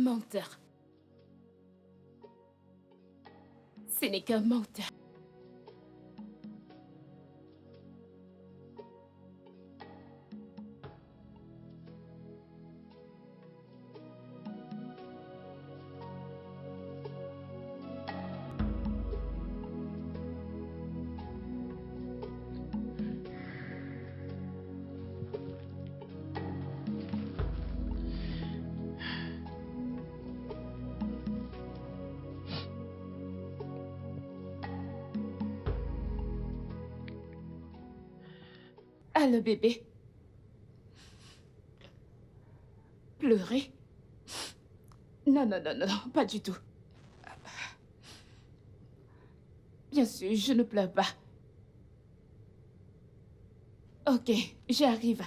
Menteur. Ce n'est qu'un menteur. Ah, le bébé. Pleurer? Non, non, non, non, pas du tout. Bien sûr, je ne pleure pas. Ok, j'arrive.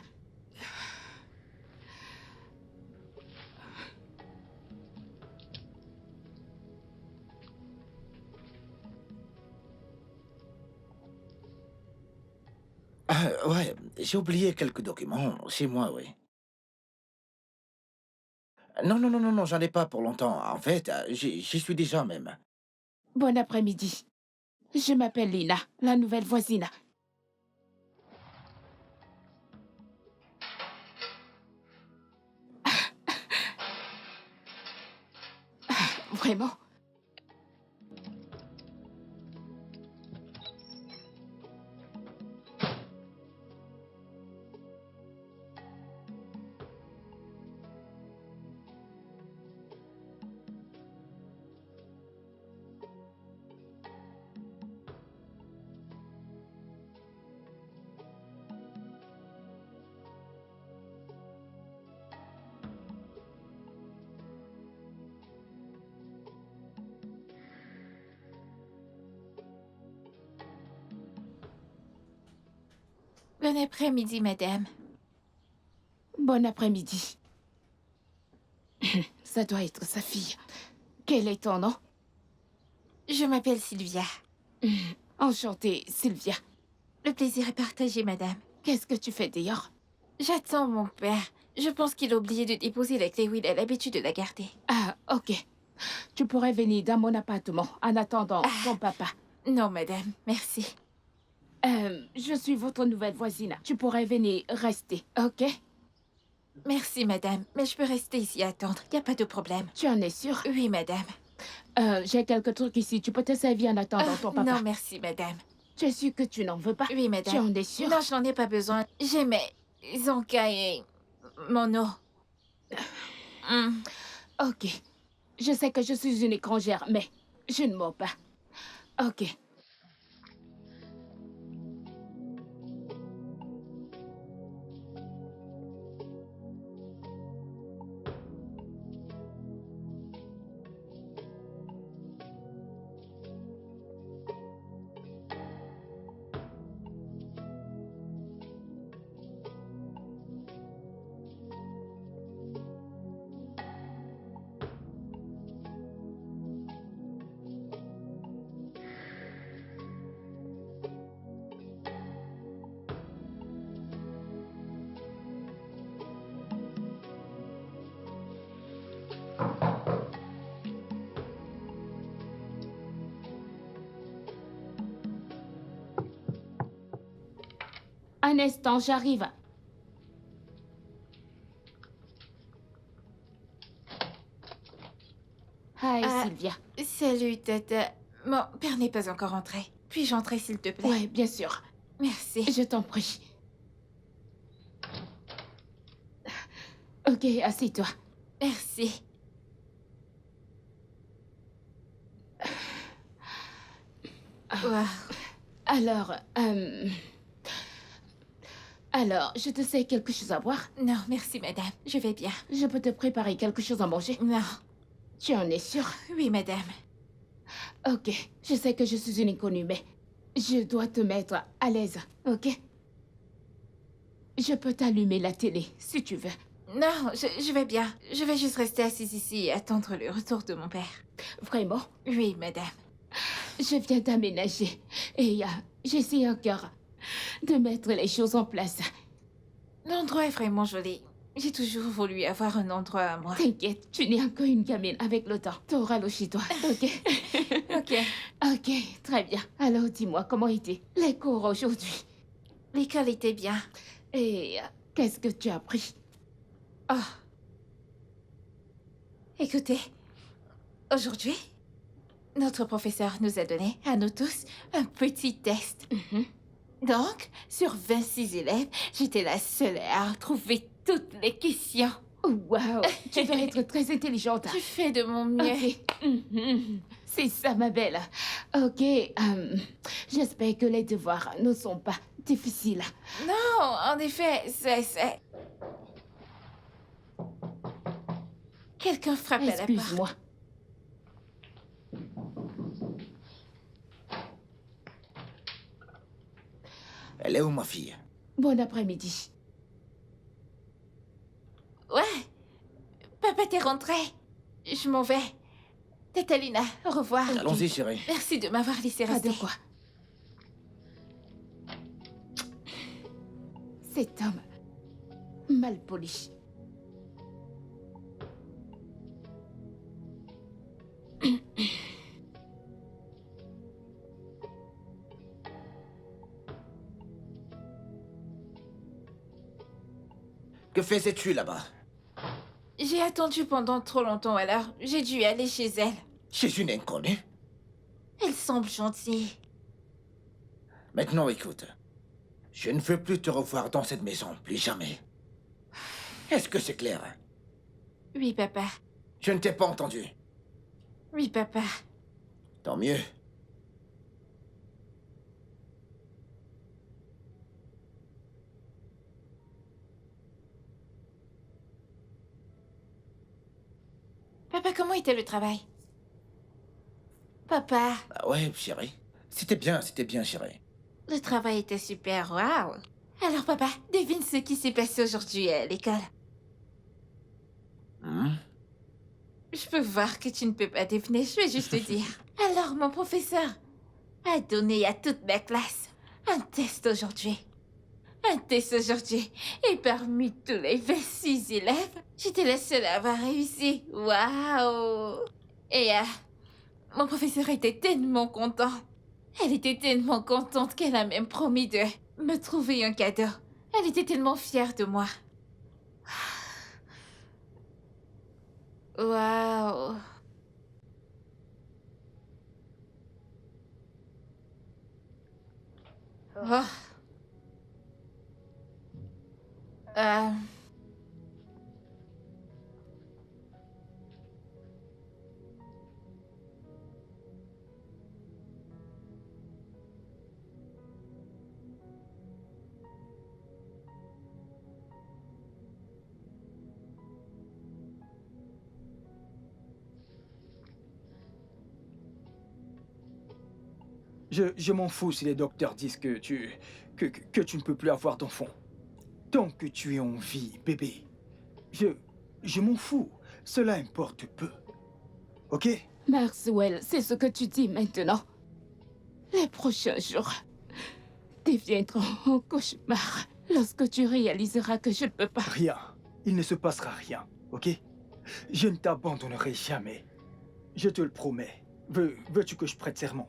Ouais, j'ai oublié quelques documents chez moi, oui. Non, non, non, non, non, j'en ai pas pour longtemps. En fait, j'y suis déjà même. Bon après-midi. Je m'appelle Lina, la nouvelle voisine. Vraiment? Bon après-midi, madame. Bon après-midi. Ça doit être sa fille. Quel est ton nom? Je m'appelle Sylvia. Enchantée, Sylvia. Le plaisir est partagé, madame. Qu'est-ce que tu fais dehors? J'attends mon père. Je pense qu'il a oublié de déposer la clé où il a l'habitude de la garder. Ah, ok. Tu pourrais venir dans mon appartement en attendant ton papa. Non, madame, merci. Je suis votre nouvelle voisine. Tu pourrais venir rester, ok? Merci, madame, mais je peux rester ici à attendre. Y a pas de problème. Tu en es sûre? Oui, madame. J'ai quelques trucs ici. Tu peux te servir en attendant ton papa. Non, merci, madame. Tu es sûre que tu n'en veux pas? Oui, madame. Tu en es sûre? Non, je n'en ai pas besoin. J'ai mes encas et mon eau. Ok. Je sais que je suis une étrangère, mais je ne mens pas. Ok. Un instant, j'arrive. Hi, Sylvia. Salut, tata. Mon père n'est pas encore entré. Puis-je entrer, s'il te plaît? Ouais, bien sûr. Merci. Je t'en prie. Ok, assieds-toi. Merci. Wow. Alors, je te sais quelque chose à boire? Non, merci, madame. Je vais bien. Je peux te préparer quelque chose à manger? Non. Tu en es sûre? Oui, madame. Ok, je sais que je suis une inconnue, mais je dois te mettre à l'aise, ok? Je peux t'allumer la télé, si tu veux. Non, je vais bien. Je vais juste rester assise ici et attendre le retour de mon père. Vraiment? Oui, madame. Je viens d'aménager et j'essaie encore de mettre les choses en place. L'endroit est vraiment joli. J'ai toujours voulu avoir un endroit à moi. T'inquiète, tu n'es encore une gamine avec le temps. T'auras l'eau chez toi, ok? Ok. Ok, très bien. Alors dis-moi, comment étaient les cours aujourd'hui? L'école était bien. Et qu'est-ce que tu as appris? Oh. Écoutez, aujourd'hui, notre professeur nous a donné, à nous tous, un petit test. Donc, sur 26 élèves, j'étais la seule à trouver toutes les questions. Waouh, tu dois être très intelligente. Je fais de mon mieux. Ok. C'est ça, ma belle. Ok, j'espère que les devoirs ne sont pas difficiles. Non, en effet, c'est... Quelqu'un frappe à la porte. Excuse-moi. Elle est où, ma fille? Bon après-midi. Ouais. Papa, t'es rentré. Je m'en vais. Tatalina, au revoir. Allons-y, chérie. Merci de m'avoir laissé Pas rester. de quoi. Cet homme, mal poli. Que faisais-tu là-bas? J'ai attendu pendant trop longtemps, alors j'ai dû aller chez elle. Chez une inconnue? Elle semble gentille. Maintenant, écoute. Je ne veux plus te revoir dans cette maison, plus jamais. Est-ce que c'est clair? Oui, papa. Je ne t'ai pas entendu. Oui, papa. Tant mieux. Papa, comment était le travail? Papa, Ah ouais, chérie. C'était bien, chérie. le travail était super, waouh. Alors, papa, devine ce qui s'est passé aujourd'hui à l'école. Hmm? Je peux voir que tu ne peux pas deviner, je vais juste te dire. Alors, mon professeur a donné à toute ma classe un test aujourd'hui. Un test aujourd'hui. Et parmi tous les 26 élèves, j'étais la seule à avoir réussi. Waouh! Et mon professeur était tellement content. Elle était tellement contente qu'elle a même promis de me trouver un cadeau. Elle était tellement fière de moi. Waouh! Oh. Euh... Je m'en fous si les docteurs disent que que tu ne peux plus avoir d'enfant. Tant que tu es en vie, bébé, je m'en fous. Cela importe peu. Ok? Maxwell, c'est ce que tu dis maintenant. Les prochains jours deviendront un cauchemar lorsque tu réaliseras que je ne peux pas. Rien. Il ne se passera rien, ok? Je ne t'abandonnerai jamais. Je te le promets. Veux-tu que je prête serment?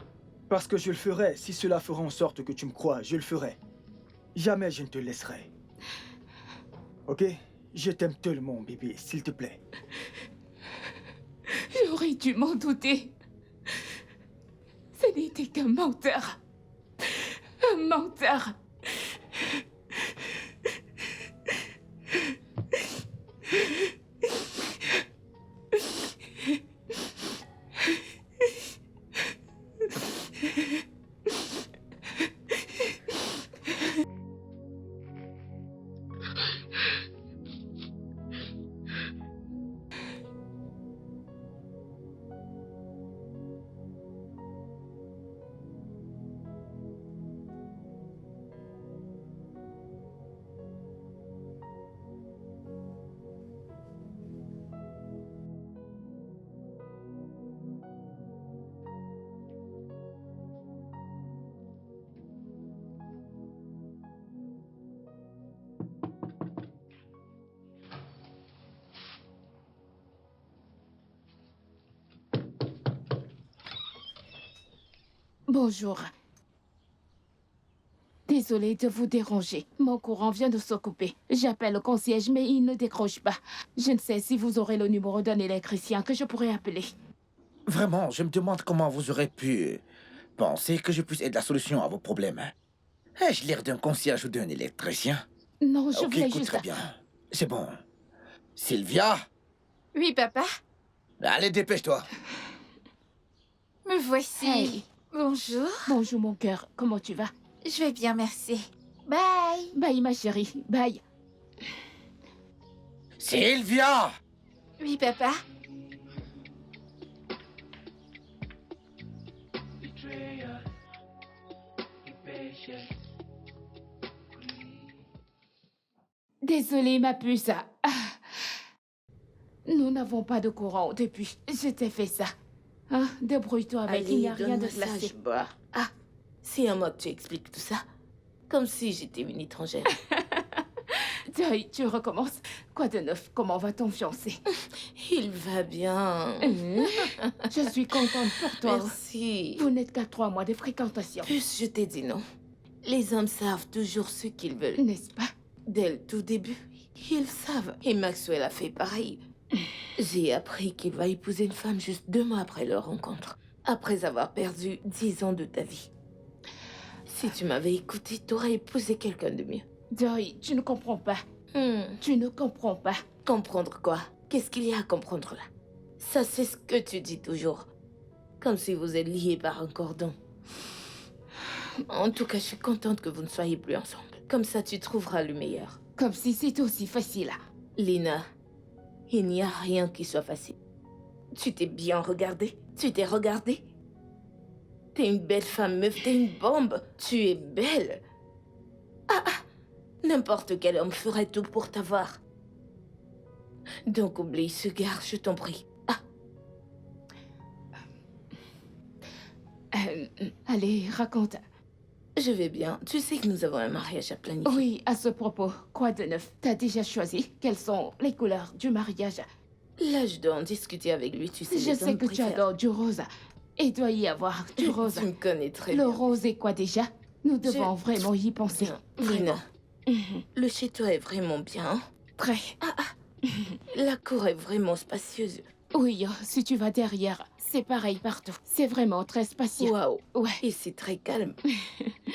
Parce que je le ferai. Si cela fera en sorte que tu me crois, je le ferai. Jamais je ne te laisserai. Ok? Je t'aime tellement, bébé, s'il te plaît. J'aurais dû m'en douter. Ce n'était qu'un menteur. Un menteur. Bonjour. Désolée de vous déranger. Mon courant vient de se couper. J'appelle le concierge, mais il ne décroche pas. Je ne sais si vous aurez le numéro d'un électricien que je pourrais appeler. Vraiment, je me demande comment vous aurez pu penser que je puisse être la solution à vos problèmes. Ai-je l'air d'un concierge ou d'un électricien? Non, je Ok, voulais écoute juste... très bien. C'est bon. Sylvia, Oui, papa. allez, dépêche-toi. Me voici. Hey. Bonjour. Bonjour mon cœur, comment tu vas? Je vais bien, merci. Bye. Bye ma chérie, bye. Sylvia! Oui, papa. Désolée ma puce. Ah. Nous n'avons pas de courant depuis. Je t'ai fait ça. Hein? Débrouille-toi avec, il n'y a rien de glacé. Bois. Ah, c'est à moi que tu expliques tout ça. Comme si j'étais une étrangère. Joy, tu recommences. Quoi de neuf? Comment va ton fiancé? Il va bien. Je suis contente pour toi. Merci. Vous n'êtes qu'à 3 mois de fréquentation. Plus je t'ai dit non. Les hommes savent toujours ce qu'ils veulent. N'est-ce pas? Dès le tout début, ils savent. Et Maxwell a fait pareil. J'ai appris qu'il va épouser une femme juste 2 mois après leur rencontre. Après avoir perdu 10 ans de ta vie. Si tu m'avais écouté, t'aurais épousé quelqu'un de mieux. Joy, tu ne comprends pas. Tu ne comprends pas. Comprendre quoi? Qu'est-ce qu'il y a à comprendre là? Ça, c'est ce que tu dis toujours. Comme si vous êtes liés par un cordon. En tout cas, je suis contente que vous ne soyez plus ensemble. Comme ça, tu trouveras le meilleur. Comme si c'était aussi facile. Lina, il n'y a rien qui soit facile. Tu t'es bien regardée? Tu t'es regardée? T'es une belle femme, meuf, t'es une bombe. Tu es belle. N'importe quel homme ferait tout pour t'avoir. Donc oublie ce gars, je t'en prie. Allez, raconte. Je vais bien. Tu sais que nous avons un mariage à planifier. Oui, à ce propos, quoi de neuf? T'as déjà choisi? Quelles sont les couleurs du mariage? Là, je dois en discuter avec lui, tu sais. Je sais que tu adores du rose. Il doit y avoir du rose. Tu me connais très Le bien. rose est quoi déjà? Nous devons vraiment y penser. Bien. Lina, le chez toi est vraiment bien. Hein? Très. La cour est vraiment spacieuse. Oui, si tu vas derrière, c'est pareil partout. C'est vraiment très spacieux. Waouh. Ouais. Et c'est très calme.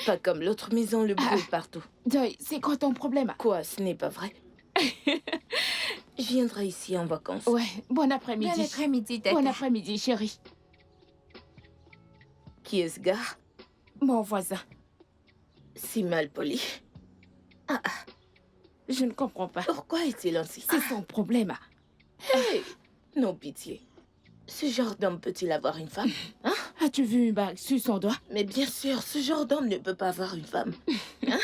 Pas comme l'autre maison, le bruit partout. Joy, c'est quoi ton problème? Quoi, ce n'est pas vrai? Je viendrai ici en vacances. Ouais, bon après-midi. Bon après-midi, Tata. Bon après-midi, chérie. Qui est ce gars? Mon voisin. Si mal poli. Je ne comprends pas. Pourquoi est-il ainsi? C'est son problème. Hey! Non, pitié. Ce genre d'homme peut-il avoir une femme? Hein? As-tu vu une bague sur son doigt? Mais bien sûr, ce genre d'homme ne peut pas avoir une femme. Hein?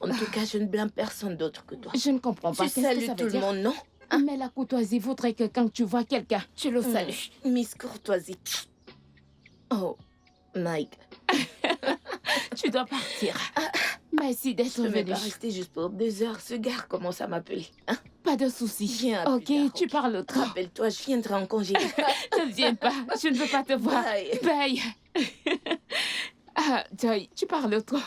En tout cas, je ne blâme personne d'autre que toi. Je ne comprends pas. Tu Qu'est-ce que salues ça tout veut le dire? monde, non? Mais la courtoisie voudrait que quand tu vois quelqu'un, tu le salues. Miss Courtoisie. Oh, Mike. Tu dois partir. Merci Je d'être ne vais venu. pas rester juste pour 2 heures. Ce gars commence à m'appeler. Hein? Pas de soucis. Viens à plus Ok, tard, tu ok. parles trop. Rappelle-toi, je viendrai en congé. Ne viens pas. Je ne veux pas te voir. Bye. Bye. Ah, Joy, tu parles trop.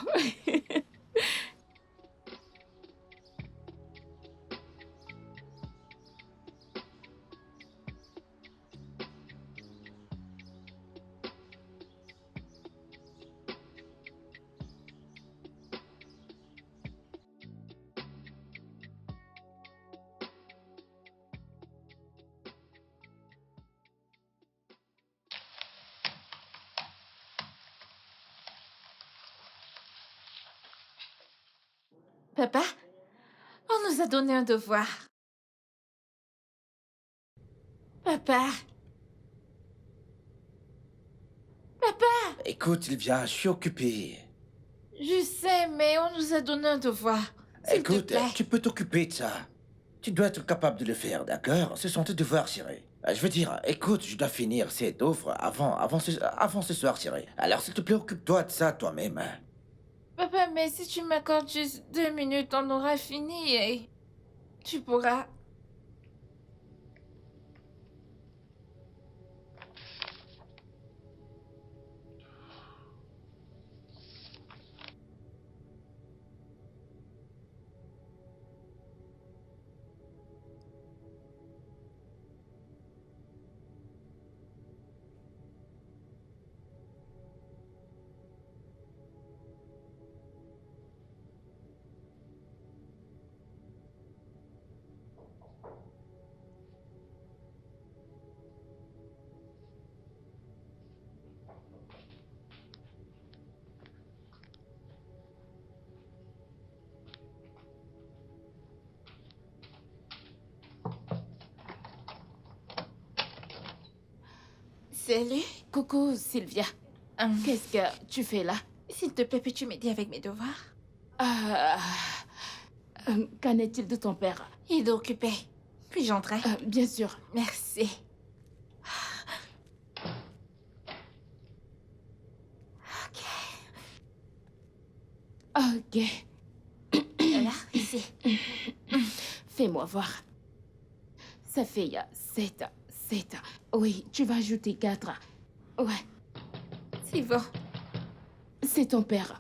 Papa, on nous a donné un devoir. Papa. Papa, Écoute, Sylvia, je suis occupé. je sais, mais on nous a donné un devoir. S'il te Écoute, plaît. tu peux t'occuper de ça. Tu dois être capable de le faire, d'accord? Ce sont tes devoirs, chérie. Je veux dire, écoute, je dois finir cette offre avant ce soir, chérie. Alors, s'il te plaît, occupe-toi de ça toi-même. Hein. Papa, mais si tu m'accordes juste 2 minutes, on aura fini et tu pourras... Salut. Coucou, Sylvia. Qu'est-ce que tu fais là? S'il te plaît, peux-tu m'aider avec mes devoirs? Qu'en est-il de ton père? Il est occupé. Puis-je entrer? Bien sûr. Merci. Ok. Là, ici. Fais-moi voir. Ça fait 7. Oui, tu vas ajouter 4. Ouais, C'est bon. c'est ton père.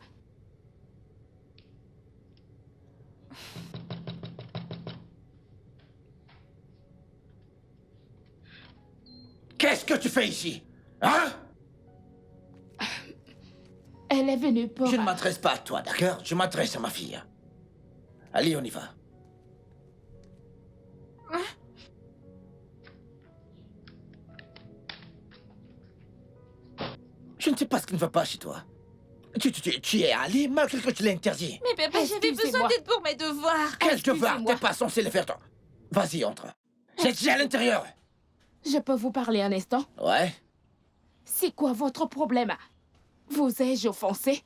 Qu'est-ce que tu fais ici? Hein? Elle est venue pour... Je ne m'adresse pas à toi, d'accord? Je m'adresse à ma fille. Allez, on y va. Je ne sais pas ce qui ne va pas chez toi. Tu y es allé malgré que tu l'aies interdit. Mais papa, j'avais besoin Excusez-moi. d'aide pour mes devoirs. Quel devoir? excusez-moi. T'es pas censé le faire, toi. Vas-y, entre. J'ai dit à l'intérieur. Je peux vous parler un instant? Ouais? C'est quoi votre problème? Vous ai-je offensé?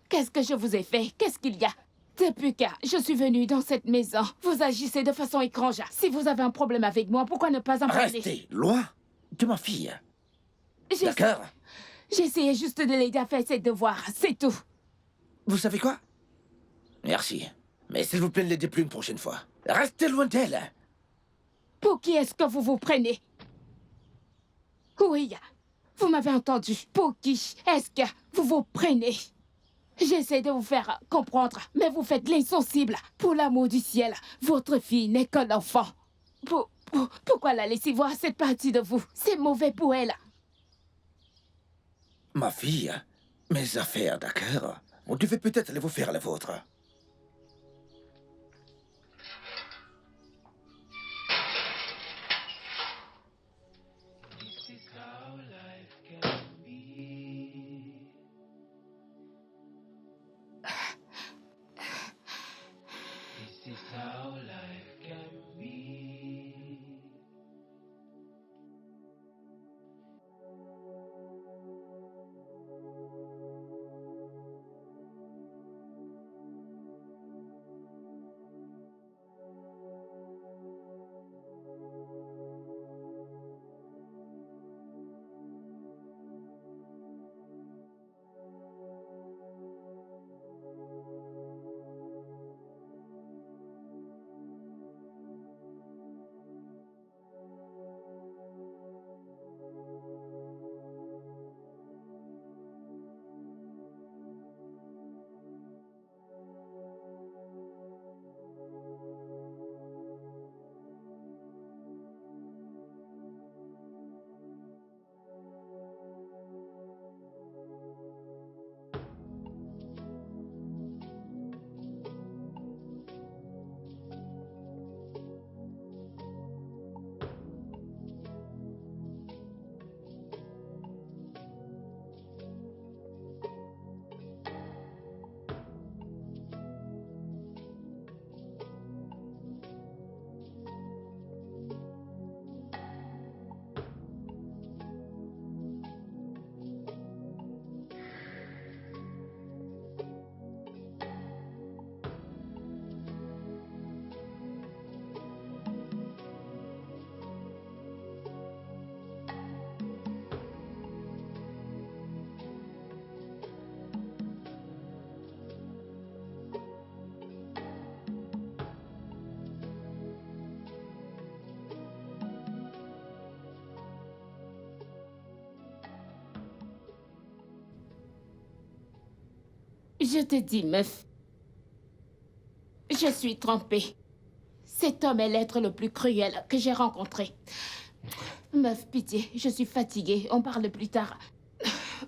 Qu'est-ce que je vous ai fait? Qu'est-ce qu'il y a? Depuis que je suis venue dans cette maison, vous agissez de façon étrange. Si vous avez un problème avec moi, pourquoi ne pas en parler? Restez loin de ma fille. J'ai- D'accord? J'essayais juste de l'aider à faire ses devoirs, c'est tout. Vous savez quoi? Merci. Mais s'il vous plaît, ne l'aidez plus une prochaine fois. Restez loin d'elle. Pour qui est-ce que vous vous prenez? Oui, vous m'avez entendu. Pour qui est-ce que vous vous prenez? J'essaie de vous faire comprendre, mais vous faites l'insensible. Pour l'amour du ciel, votre fille n'est qu'un enfant. Pourquoi la laisser voir cette partie de vous? C'est mauvais pour elle. Ma fille, mes affaires, d'accord? Vous devez peut-être aller vous faire la vôtre. Je te dis, meuf. Je suis trompée. Cet homme est l'être le plus cruel que j'ai rencontré. Meuf, pitié, je suis fatiguée. On parle plus tard.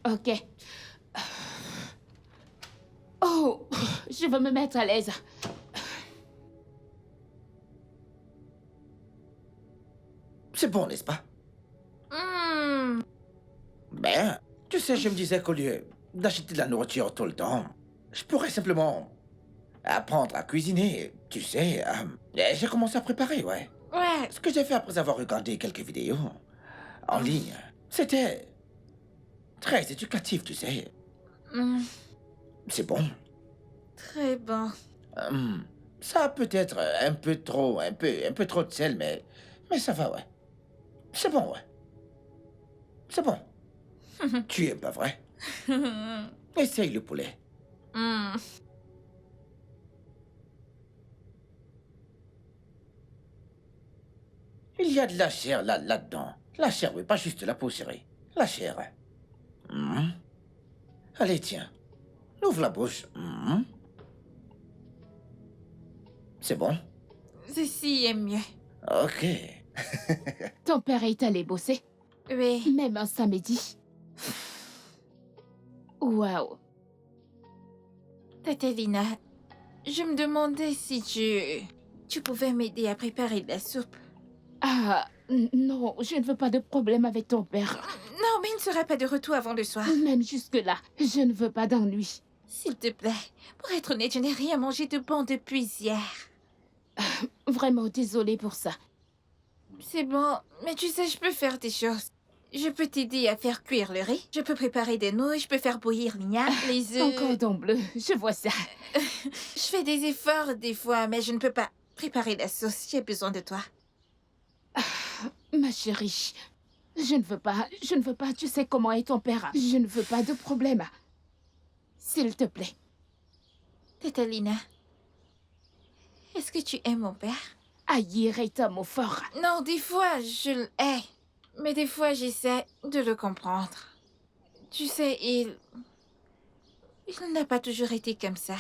Ok. Oh, je veux me mettre à l'aise. C'est bon, n'est-ce pas? Ben, tu sais, je me disais qu'au lieu d'acheter de la nourriture tout le temps, je pourrais simplement apprendre à cuisiner, tu sais. Et j'ai commencé à préparer, ouais. Ouais. Ce que j'ai fait après avoir regardé quelques vidéos en ligne, c'était Très éducatif, tu sais. Hmm, C'est bon. très bon. Ça peut être un peu trop, un peu trop de sel, mais ça va, ouais. C'est bon, ouais. C'est bon. Tu es pas vrai? Essaye le poulet. Hmm. Il y a de la chair là-dedans. La chair, oui, pas juste la peau, chérie. La chair. Allez, tiens. Ouvre la bouche. C'est bon? Ceci est mieux. Ok. Ton père est allé bosser, Oui. même un samedi. Waouh. Tatalina, je me demandais si tu pouvais m'aider à préparer de la soupe. Ah, non, je ne veux pas de problème avec ton père. Non, mais il ne sera pas de retour avant le soir. Même jusque-là, je ne veux pas d'ennui. S'il te plaît. Pour être honnête, je n'ai rien mangé de bon depuis hier. Vraiment désolée pour ça. C'est bon, mais tu sais, je peux faire des choses. Je peux t'aider à faire cuire le riz. Je peux préparer des nouilles. Je peux faire bouillir l'igname, les Un œufs. cordon bleu, je vois ça. Je fais des efforts des fois, mais je ne peux pas préparer la sauce. J'ai besoin de toi. Ma chérie, je ne veux pas, tu sais comment est ton père. Je ne veux pas de problème. S'il te plaît. Tatalina, est-ce que tu aimes mon père? Haïr est un mot fort. Non, des fois, je le hais. Mais des fois, j'essaie de le comprendre. Tu sais, il n'a pas toujours été comme ça.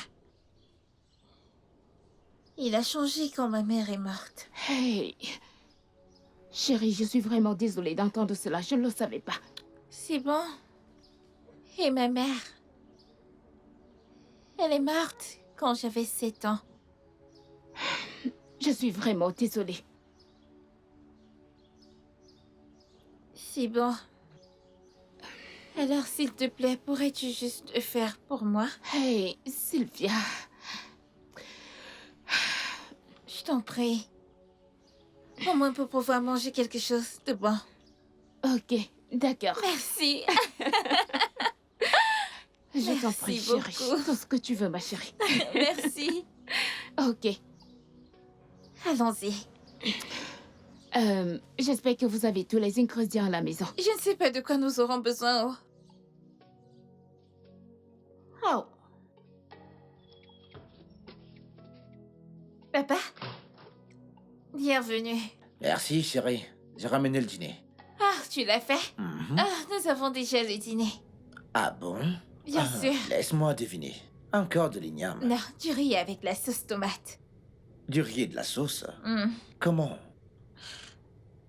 Il a changé quand ma mère est morte. Hey. Chérie, je suis vraiment désolée d'entendre cela. Je ne le savais pas. C'est bon. Et ma mère? Elle est morte quand j'avais 7 ans. Je suis vraiment désolée. C'est bon. Alors, s'il te plaît, pourrais-tu juste le faire pour moi? Hey, Sylvia. Je t'en prie. Au moins pour pouvoir manger quelque chose de bon. Ok, d'accord. Merci. Je t'en prie, Merci chérie. beaucoup. Tout ce que tu veux, ma chérie. Merci. Ok. Allons-y. J'espère que vous avez tous les ingrédients à la maison. Je ne sais pas de quoi nous aurons besoin. Oh. Papa? Bienvenue. Merci, chérie. J'ai ramené le dîner. Ah, tu l'as fait? Ah, nous avons déjà le dîner. Ah bon? Bien sûr. Laisse-moi deviner. Encore de l'igname. Non, du riz avec la sauce tomate. Du riz et de la sauce. Hmm. Comment?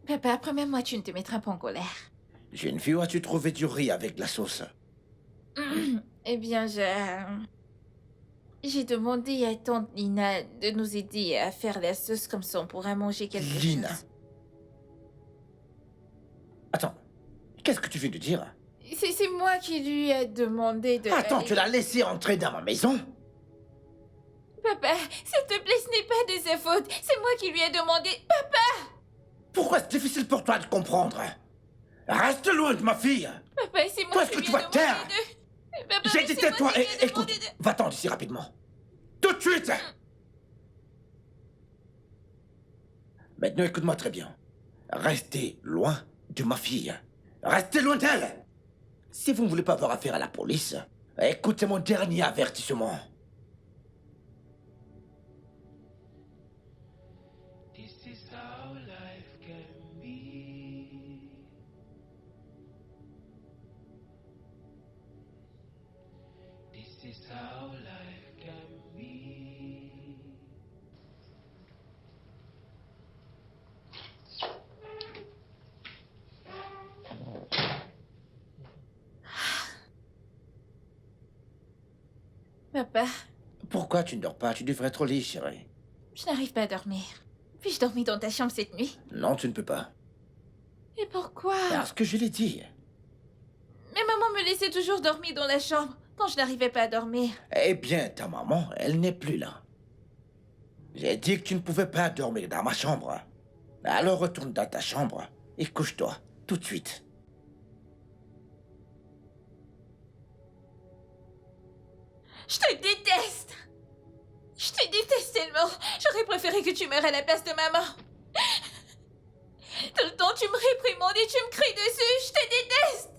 Papa, promets-moi tu ne te mettras pas en colère. Jeune fille, où as-tu trouvé du riz avec de la sauce? Eh bien, j'ai demandé à tante Lina de nous aider à faire la sauce comme ça on pourra manger quelque Lina. chose. Attends, qu'est-ce que tu viens de dire? C'est moi qui lui ai demandé de... Attends, tu l'as laissé entrer dans ma maison? Papa, s'il te plaît, ce n'est pas de sa faute. C'est moi qui lui ai demandé... Papa! Pourquoi c'est difficile pour toi de comprendre? Reste loin de ma fille! Papa, c'est moi Toi, est-ce qui que lui tu ai vas demandé taire? de... Papa, J'ai mais dit c'est moi tais-toi qui lui et ai écoute, demandé de... va-t'en d'ici rapidement. Tout de suite! Maintenant, écoute-moi très bien. Restez loin de ma fille. Restez loin d'elle! Si vous ne voulez pas avoir affaire à la police, écoutez mon dernier avertissement. This is how life can be. This is how life can be. Papa, Pourquoi tu ne dors pas? Tu devrais être au lit, chérie. je n'arrive pas à dormir. Puis-je dormir dans ta chambre cette nuit? Non, tu ne peux pas. Et pourquoi? Parce que je l'ai dit. Mais maman me laissait toujours dormir dans la chambre quand je n'arrivais pas à dormir. Eh bien, ta maman, elle n'est plus là. J'ai dit que tu ne pouvais pas dormir dans ma chambre. Alors retourne dans ta chambre et couche-toi, tout de suite. Je te déteste. Je te déteste tellement. J'aurais préféré que tu meurs à la place de maman. Tout le temps, tu me réprimandes et tu me cries dessus. Je te déteste.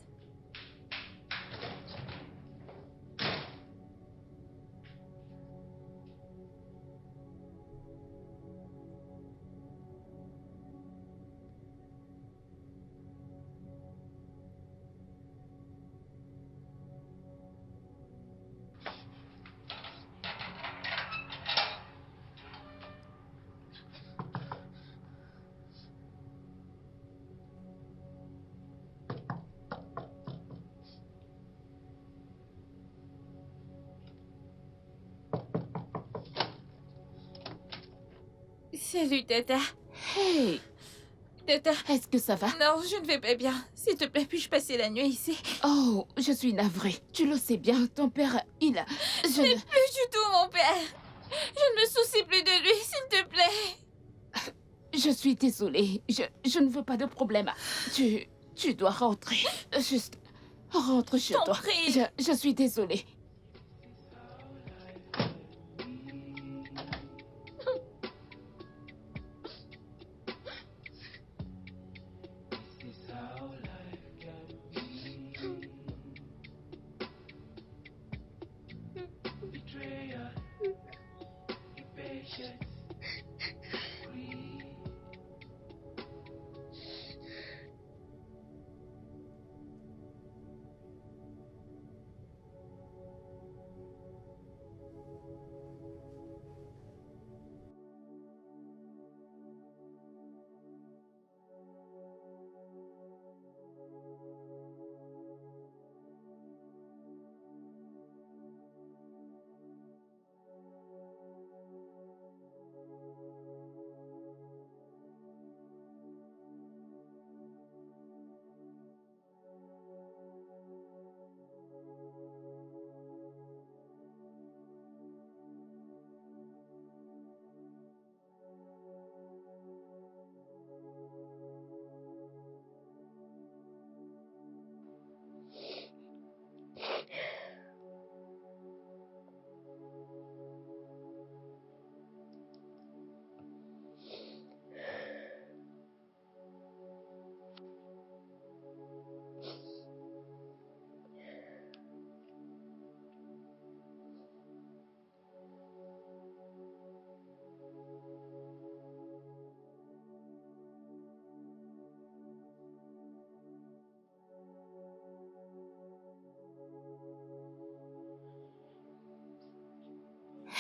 Salut, Tata. Hey, Tata. est-ce que ça va? Non, je ne vais pas bien. S'il te plaît, puis-je passer la nuit ici? Oh, je suis navrée. Tu le sais bien, ton père, il a... Je ne... Plus du tout, mon père. Je ne me soucie plus de lui, s'il te plaît. Je suis désolée. Je ne veux pas de problème. Tu dois rentrer. Juste, rentre chez T'en toi. prie. Je suis désolée. This is how life can be. Betrayal, impatience, greed.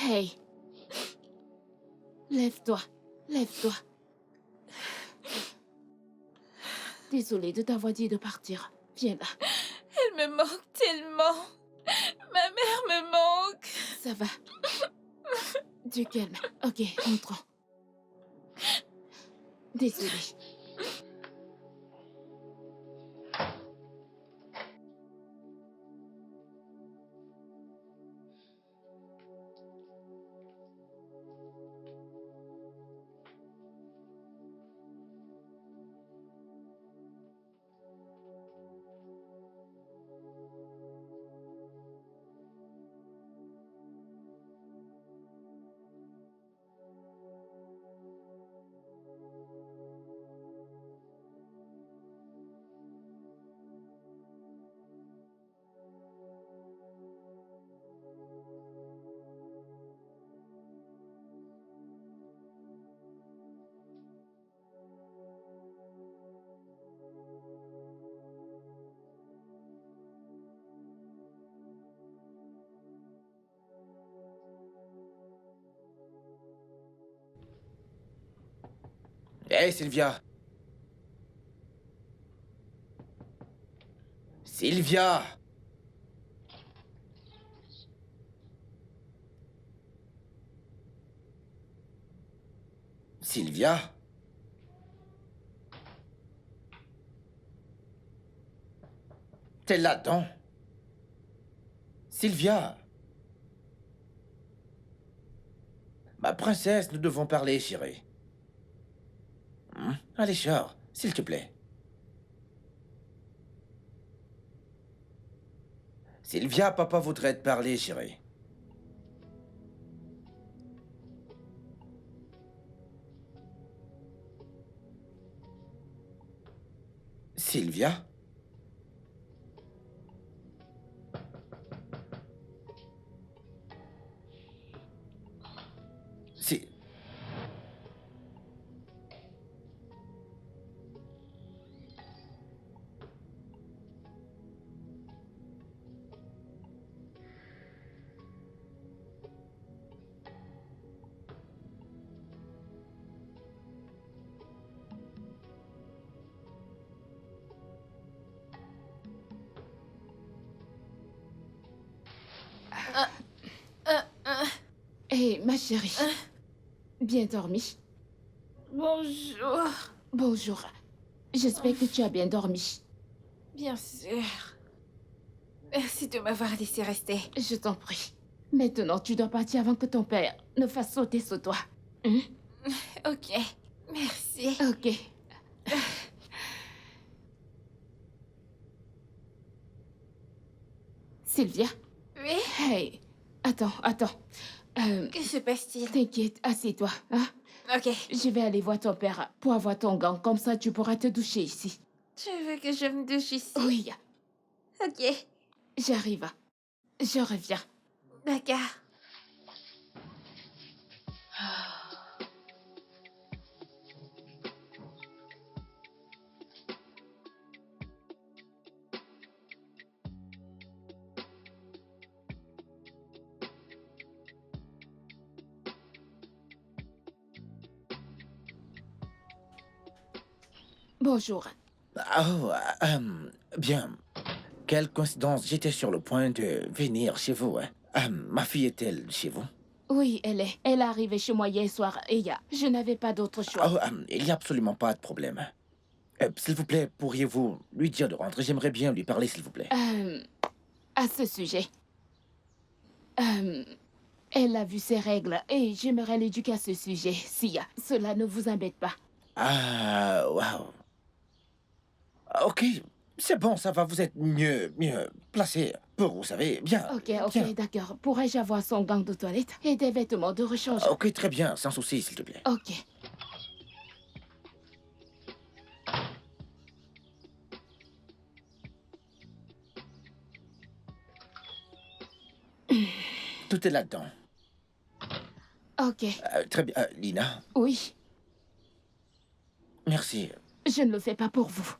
Hey. Lève-toi. Lève-toi. Désolée de t'avoir dit de partir. Viens là. Elle me manque tellement. Ma mère me manque. Ça va. Du calme. Ok, entrons. Désolée. Hey, Sylvia! Sylvia! Sylvia? T'es là-dedans? Sylvia? Ma princesse, nous devons parler, chérie. Allez, sors, s'il te plaît. Sylvia, papa voudrait te parler, chérie. Sylvia? Si... Hé, ma chérie. Bien dormi? Bonjour. Bonjour. J'espère que tu as bien dormi. Bien sûr. Merci de m'avoir laissé rester. Je t'en prie. Maintenant, tu dois partir avant que ton père ne fasse sauter sur toi. Hein? Ok. Merci. Ok. Sylvia? Oui? Hey, attends. Que se passe-t-il? T'inquiète, assieds-toi. Hein? Ok. Je vais aller voir ton père pour avoir ton gant. Comme ça, tu pourras te doucher ici. Tu veux que je me douche ici? Oui, Ok. j'arrive. Je reviens. D'accord. Bonjour. Oh, bien. Quelle coïncidence, j'étais sur le point de venir chez vous. Ma fille est-elle chez vous? Oui, elle est. Elle est arrivée chez moi hier soir et je n'avais pas d'autre choix. Oh, il n'y a absolument pas de problème. S'il vous plaît, pourriez-vous lui dire de rentrer? J'aimerais bien lui parler, s'il vous plaît. À ce sujet, elle a vu ses règles et j'aimerais l'éduquer à ce sujet. Si cela ne vous embête pas. Ah, waouh. Ok, c'est bon, ça va, vous êtes mieux placé pour, vous savez, bien. Ok, bien. d'accord. Pourrais-je avoir son gant de toilette et des vêtements de rechange? Ok, très bien, sans souci, s'il te plaît. Ok. Tout est là-dedans. Ok. Très bien, Lina, Oui, merci. je ne le fais pas pour vous.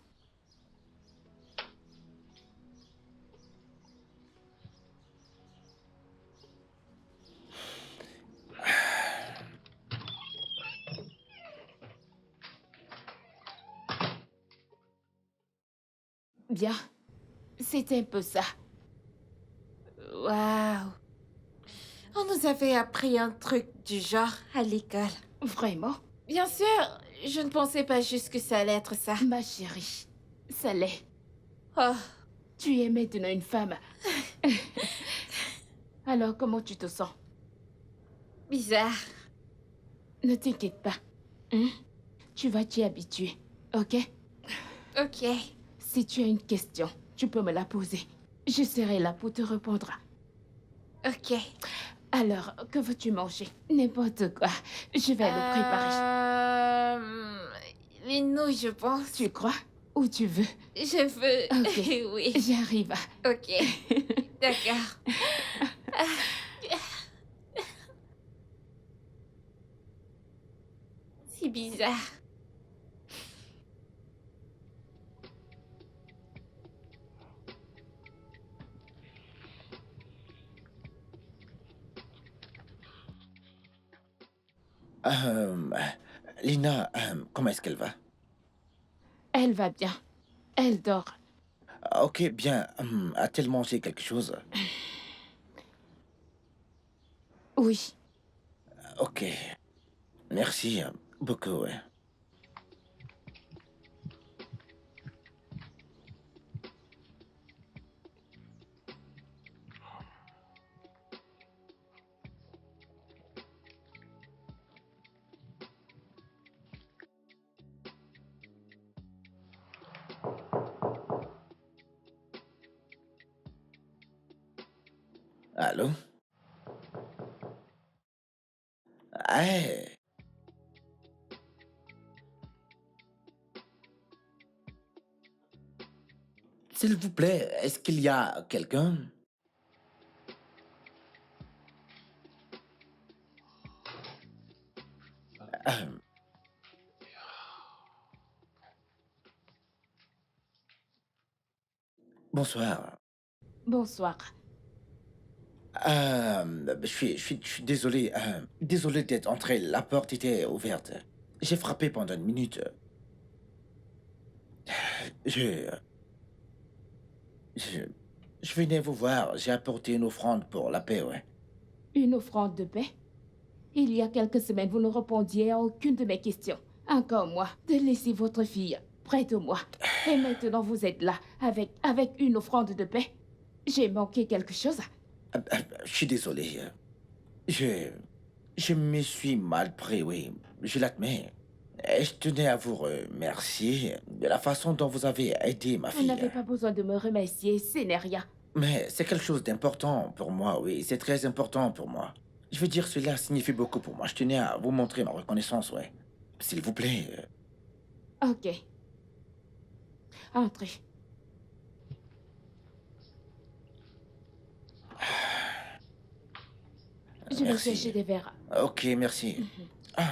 Bien. C'est un peu ça. Waouh. On nous avait appris un truc du genre à l'école. Vraiment? Bien sûr, je ne pensais pas juste que ça allait être ça. Ma chérie, ça l'est. Oh, Tu es maintenant une femme. Alors, comment tu te sens? bizarre. Ne t'inquiète pas. Hein? Tu vas t'y habituer, ok? Ok. Si tu as une question, tu peux me la poser. Je serai là pour te répondre. Ok. Alors, que veux-tu manger? N'importe quoi. Je vais le préparer. Les nouilles, je pense. Tu crois? Où tu veux? Je veux. Ok. Oui. J'arrive. Ok. D'accord. C'est bizarre. Euh, Lina, comment est-ce qu'elle va? Elle va bien. Elle dort. Ok, bien. A-t-elle mangé quelque chose? Oui. Ok. Merci beaucoup, ouais. Allô? Hey! S'il vous plaît, est-ce qu'il y a quelqu'un? Euh, Bonsoir. Bonsoir. Je suis désolé. Désolé d'être entré. La porte était ouverte. J'ai frappé pendant une minute. Je, je, je venais vous voir. J'ai apporté une offrande pour la paix, ouais. Une offrande de paix? Il y a quelques semaines, vous ne répondiez à aucune de mes questions. Encore moi, de laisser votre fille près de moi. Et maintenant, vous êtes là, avec une offrande de paix. J'ai manqué quelque chose? Je suis désolé. Je me suis mal pris, oui. Je l'admets. Et je tenais à vous remercier de la façon dont vous avez aidé ma Vous fille. n'avez pas besoin de me remercier, ce n'est rien. Mais c'est quelque chose d'important pour moi, oui. C'est très important pour moi. Je veux dire, cela signifie beaucoup pour moi. Je tenais à vous montrer ma reconnaissance, ouais. S'il vous plaît. Ok. Entrez. Je vais Merci. chercher des verres. Ok, merci. Ah.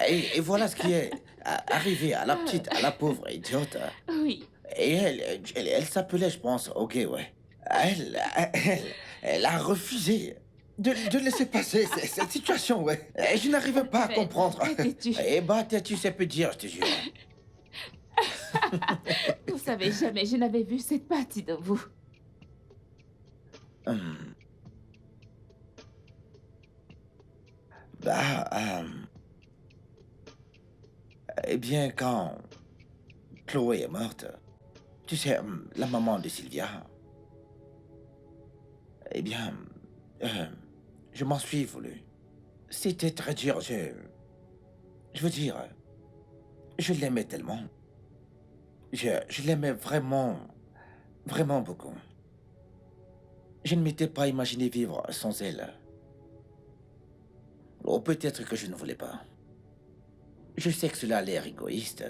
Et voilà ce qui est arrivé à la petite, à la pauvre idiote. Oui. Et elle s'appelait, je pense, ok, ouais. Elle a refusé de laisser passer cette situation, ouais. Et je n'arrivais pas à Mais- comprendre. mais têtu. Et bah, têtu, ça peut dire, je te jure. Vous savez, jamais je n'avais vu cette partie de vous. Hum. Bah, eh bien, quand Chloé est morte, tu sais, la maman de Sylvia, eh bien, je m'en suis voulu. C'était très dur, je veux dire, je l'aimais tellement. Je l'aimais vraiment, vraiment beaucoup. Je ne m'étais pas imaginé vivre sans elle. Ou peut-être que je ne voulais pas. Je sais que cela a l'air égoïste.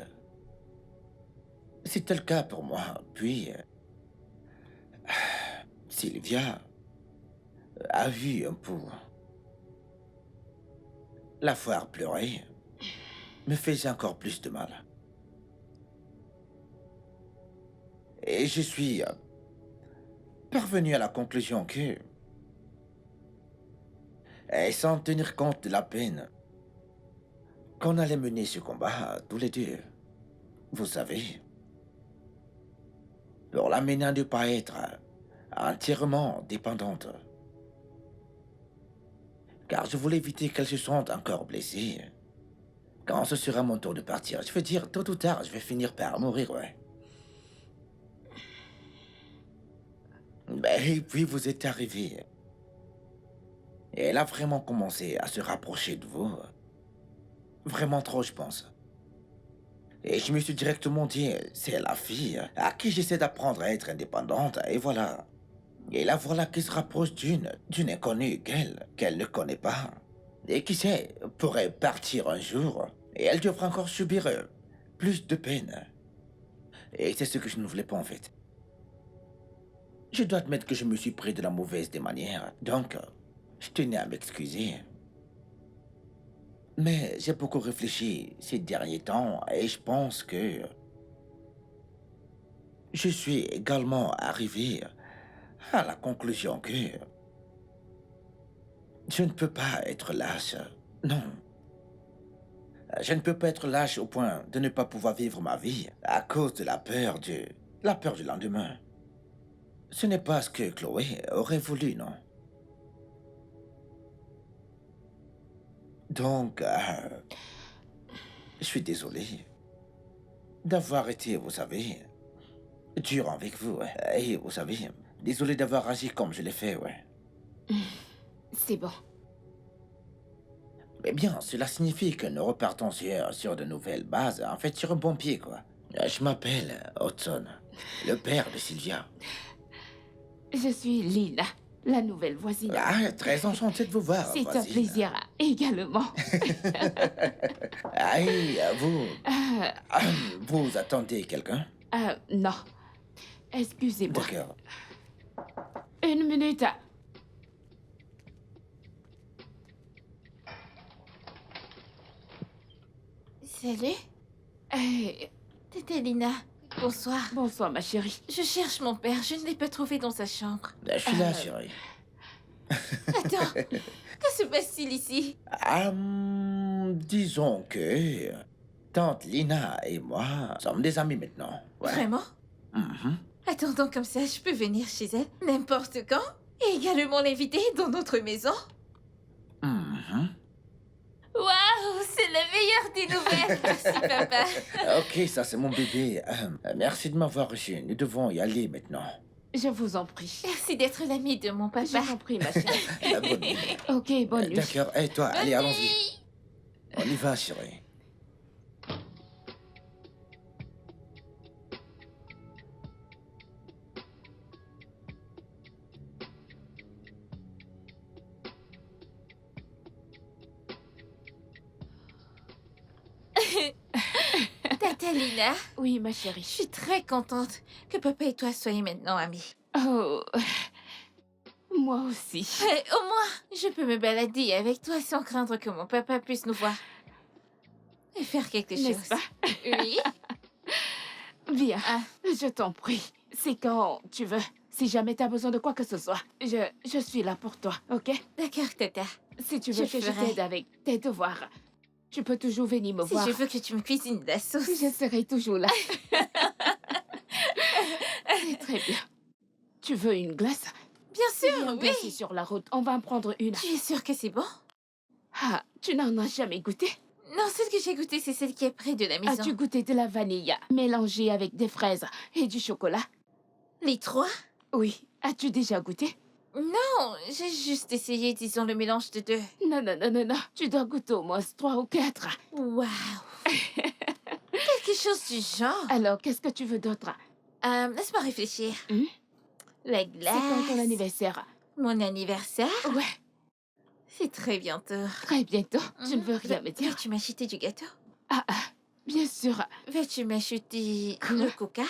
C'était le cas pour moi. Puis, Sylvia a vu un peu. La voir pleurer me faisait encore plus de mal. Et je suis parvenu à la conclusion que, et sans tenir compte de la peine, qu'on allait mener ce combat tous les deux. Vous savez, pour l'amener à ne pas être entièrement dépendante. Car je voulais éviter qu'elle se sente encore blessée. Quand ce sera mon tour de partir, je veux dire, tôt ou tard, je vais finir par mourir, ouais. Et puis vous êtes arrivé. Et elle a vraiment commencé à se rapprocher de vous. Vraiment trop, je pense. Et je me suis directement dit, c'est la fille à qui j'essaie d'apprendre à être indépendante, et voilà. Et la voilà qui se rapproche d'une inconnue qu'elle ne connaît pas. Et qui sait, pourrait partir un jour, et elle devra encore subir plus de peine. Et c'est ce que je ne voulais pas en fait. Je dois admettre que je me suis pris de la mauvaise des manières, donc je tenais à m'excuser. Mais j'ai beaucoup réfléchi ces derniers temps et je pense que je suis également arrivé à la conclusion que je ne peux pas être lâche. Non. Je ne peux pas être lâche au point de ne pas pouvoir vivre ma vie à cause de la peur du lendemain. Ce n'est pas ce que Chloé aurait voulu, non? Donc, je suis désolé d'avoir été, vous savez, dur avec vous. Et vous savez, désolé d'avoir agi comme je l'ai fait, ouais. C'est bon. Mais bien, cela signifie que nous repartons sur de nouvelles bases, en fait, sur un bon pied, quoi. Je m'appelle Hudson, le père de Sylvia. Je suis Lina, la nouvelle voisine. Ah, très enchanté de vous voir, C'est un voisine. plaisir également. Aïe, vous... Euh, Vous attendez quelqu'un? non. Excusez-moi. D'accord. Une minute. Salut, Eh, Tata Lina. Bonsoir. bonsoir, ma chérie. Je cherche mon père, je ne l'ai pas trouvé dans sa chambre. Je suis là, chérie. Attends, que se passe-t-il ici? Disons que... Tante Lina et moi sommes des amis maintenant. Ouais. Vraiment? Mhm. Attends, donc comme ça, je peux venir chez elle n'importe quand et également l'inviter dans notre maison? Mhm. Waouh, c'est la meilleure des nouvelles. Merci, papa. Ok, ça c'est mon bébé. Merci de m'avoir reçu. Nous devons y aller maintenant. Je vous en prie. Merci d'être l'ami de mon Je papa. vous en prie, ma chérie. Bonne nuit. Ok, bonne nuit. D'accord. Et toi, allez, Bonne allons-y. nuit. On y va, chérie. Tata Lina, Oui, ma je chérie. suis très contente que papa et toi soyez maintenant amis. Oh, moi aussi. Au moins, je peux me balader avec toi sans craindre que mon papa puisse nous voir. Et faire quelque chose. N'est-ce pas? Oui. Viens, Ah. je t'en prie. C'est quand tu veux. Si jamais t'as besoin de quoi que ce soit, je suis là pour toi, ok? D'accord, Tata. Si tu veux Je que je ferai. t'aide avec tes devoirs, tu peux toujours venir me Si voir. je veux que tu me cuisines de la sauce. Je serai toujours là. C'est très bien. Tu veux une glace? Bien sûr, Viens, oui. c'est sur la route. On va en prendre une. Tu es sûre que c'est bon? Ah, tu n'en as jamais goûté? Non, celle que j'ai goûtée, c'est celle qui est près de la maison. As-tu goûté de la vanille mélangée avec des fraises et du chocolat? Les trois? Oui. As-tu déjà goûté? Non, j'ai juste essayé, disons, le mélange de deux. Non, non, non, non, non. Tu dois goûter au moins 3 ou 4. Waouh. Quelque chose du genre. Alors, qu'est-ce que tu veux d'autre? Laisse-moi réfléchir. Hmm? La C'est glace. quand ton anniversaire? Mon anniversaire? Ouais, C'est très bientôt. très bientôt. Tu ne veux rien me dire? Veux-tu m'acheter du gâteau? Ah, bien sûr. Veux-tu m'acheter Quoi? le coca?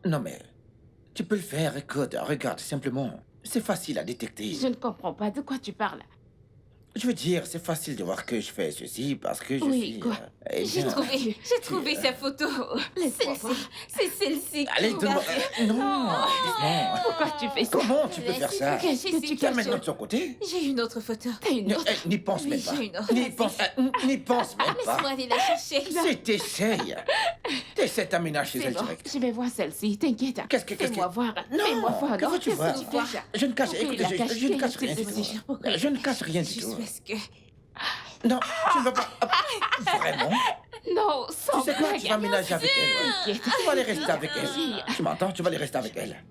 Non mais... Tu peux le faire, écoute, regarde, simplement. C'est facile à détecter. Je ne comprends pas de quoi tu parles. Je veux dire, c'est facile de voir que je fais ceci parce que je Oui, suis... quoi? eh J'ai bien, trouvé sa photo. Laisse-moi Celle-ci. voir. C'est celle-ci. Allez, donne-moi... Regarde. Non, doucement. Pourquoi tu fais ça? Comment tu peux faire ça? Qu'est-ce que tu Tu as caches? maintenant de son côté? J'ai une autre photo. T'as une autre? N'y pense Oui, même pas. j'ai une autre. N'y pense, n'y pense même Laisse-moi pas. aller la chercher. Si t'essayes, t'essaies d'aménager C'est elle bon. direct. Je vais voir celle-ci. T'inquiète. Qu'est-ce que- Fais-moi voir. Non, Fais-moi voir. que non, veux-tu qu'est-ce voir? tu fais ça? Je ne cache, Pourquoi écoute, il a je caché ne cache les rien du trucs tout. dessus? Pourquoi Je ne cache rien du Juste tout. parce que... Non, tu ne vas pas... Vraiment? Non, sans Tu sais quoi? Tu blague. vas ménager avec elle. ouais. T'inquiète. Tu vas aller rester avec Oui. elle. Tu m'entends? Tu vas aller rester avec elle.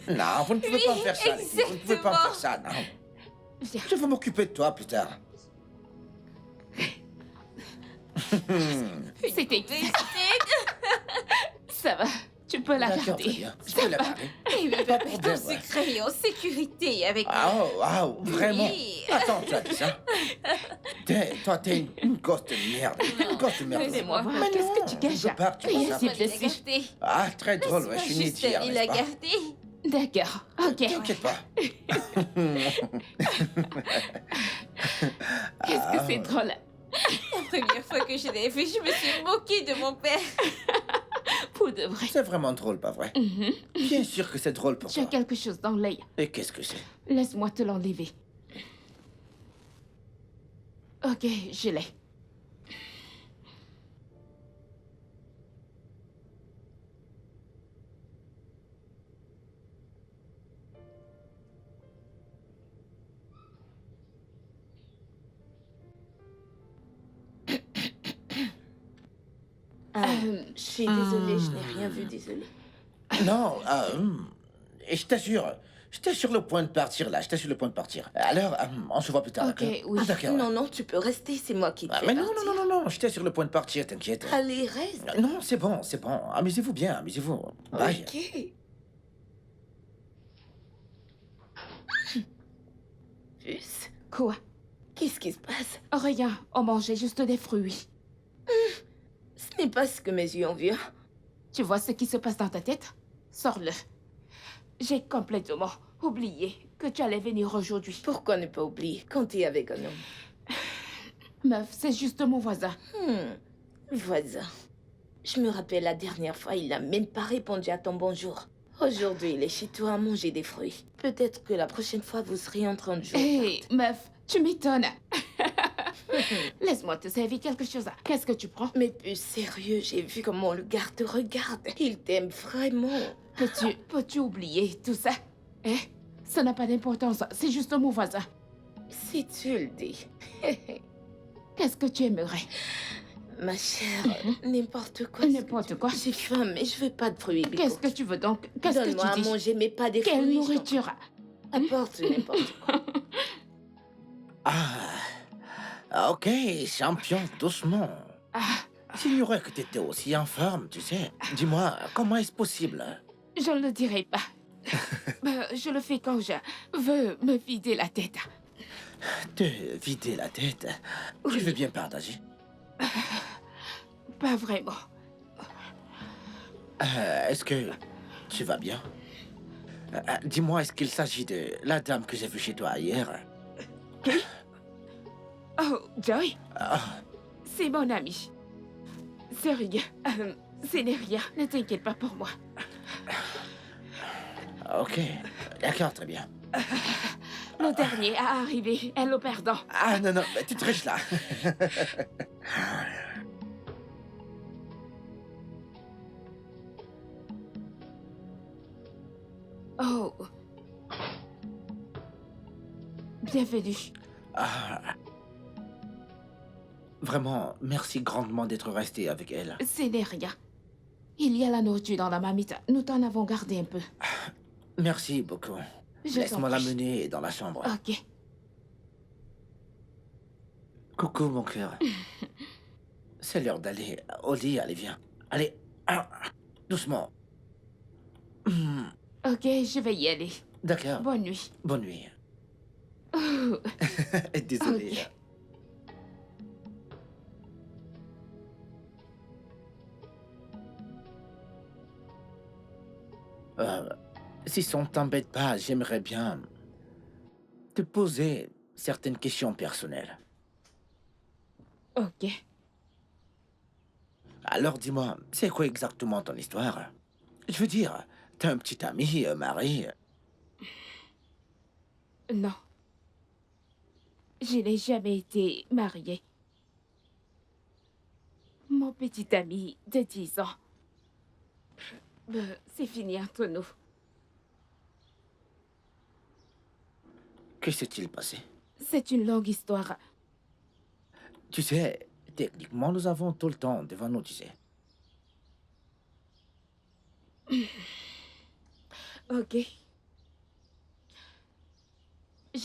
Non, vous ne pouvez pas me faire ça, les filles. Vous ne pouvez pas me faire ça, non. Viens. Je vais m'occuper de toi plus tard. C'était Ça va, tu peux la D'accord, très garder. bien. Je peux la garder. Et Pas de ton problème, ouais. secret est en sécurité avec Wow, vraiment? Oui. Attends, tu as dit ça? Toi, t'es une gosse de merde. Une gosse de merde. Laissez-moi voir. Mais Qu'est-ce non, que tu caches? je veux pas que tu Rien fasses s'y ça. blesse. garder. Ah, très drôle, ouais, je suis une Juste étière, aller n'est-ce la pas? garder. D'accord, ok. T'inquiète pas. Qu'est-ce que c'est drôle. La première fois que je l'ai vu, je me suis moquée de mon père. Pour de vrai. C'est vraiment drôle, pas vrai? Mhm. Bien sûr que c'est drôle pour Tu as toi. quelque chose dans l'œil. Et qu'est-ce que c'est? Laisse-moi te l'enlever. Ok, je l'ai. Je suis désolée, je n'ai rien vu, désolée. Non, et je t'assure, j'étais sur le point de partir là, j'étais sur le point de partir. Alors, on se voit plus tard, Ok, d'accord? oui. Ah, d'accord. Non, non, tu peux rester, c'est moi qui te Ah, fais mais non, partir. non, non, non, non, j'étais sur le point de partir, t'inquiète. Allez, reste. Non, c'est bon, c'est bon. Amusez-vous bien, amusez-vous. Bye. Ok. Puce, Quoi? qu'est-ce qui se passe? Rien, on mangeait juste des fruits. Ce n'est pas ce que mes yeux ont vu. Tu vois ce qui se passe dans ta tête? Sors-le. J'ai complètement oublié que tu allais venir aujourd'hui. Pourquoi ne pas oublier quand tu es avec un homme? Meuf, c'est juste mon voisin. Voisin. Je me rappelle la dernière fois, il n'a même pas répondu à ton bonjour. Aujourd'hui, il est chez toi à manger des fruits. Peut-être que la prochaine fois, vous serez en train de jouer. Hé, meuf, tu m'étonnes. Laisse-moi te servir quelque chose. Qu'est-ce que tu prends? Mais plus sérieux, j'ai vu comment le gars te regarde. Il t'aime vraiment. Peux-tu oublier tout ça? Eh? Ça n'a pas d'importance. C'est juste mon voisin. Si tu le dis. Qu'est-ce que tu aimerais? Ma chère, n'importe quoi. N'importe quoi. J'ai faim, mais je veux pas de fruits. Bico. Qu'est-ce que tu veux donc? Qu'est-ce que Donne-moi à tu dis? manger, mais pas des Quelle fruits. nourriture? Apporte n'importe quoi. Ok, champion, doucement. Ah, J'ignorais que t'étais aussi en forme, tu sais. Dis-moi, comment est-ce possible? je ne le dirai pas. Je le fais quand je veux me vider la tête. Te vider la tête? Tu veux bien partager? Pas vraiment. Est-ce que tu vas bien? Dis-moi, est-ce qu'il s'agit de la dame que j'ai vue chez toi hier? Oh, Joy, Ah, c'est mon ami. C'est rien. Ce n'est rien. Ne t'inquiète pas pour moi. ok, d'accord, très bien. Le dernier à arriver est le perdant. Ah non, non, mais tu triches là. Oh. Bienvenue. Ah. Vraiment, merci grandement d'être resté avec elle. Ce n'est rien. Il y a la nourriture dans la marmite. Nous t'en avons gardé un peu. Merci beaucoup. Je t'en Laisse-moi prie. l'amener dans la chambre. Ok. Coucou, mon cœur. C'est l'heure d'aller au lit, allez, viens. Allez, doucement. Ok, je vais y aller. D'accord, Bonne nuit. bonne nuit. Oh, Désolé. Ok. Si ça ne t'embête pas, j'aimerais bien te poser certaines questions personnelles. ok. Alors dis-moi, c'est quoi exactement ton histoire? Je veux dire, t'as un petit ami, mari. Non. Je n'ai jamais été mariée. Mon petit ami de 10 ans. C'est fini entre nous. Que s'est-il passé? C'est une longue histoire. Tu sais, techniquement, nous avons tout le temps devant nous, tu sais. Ok.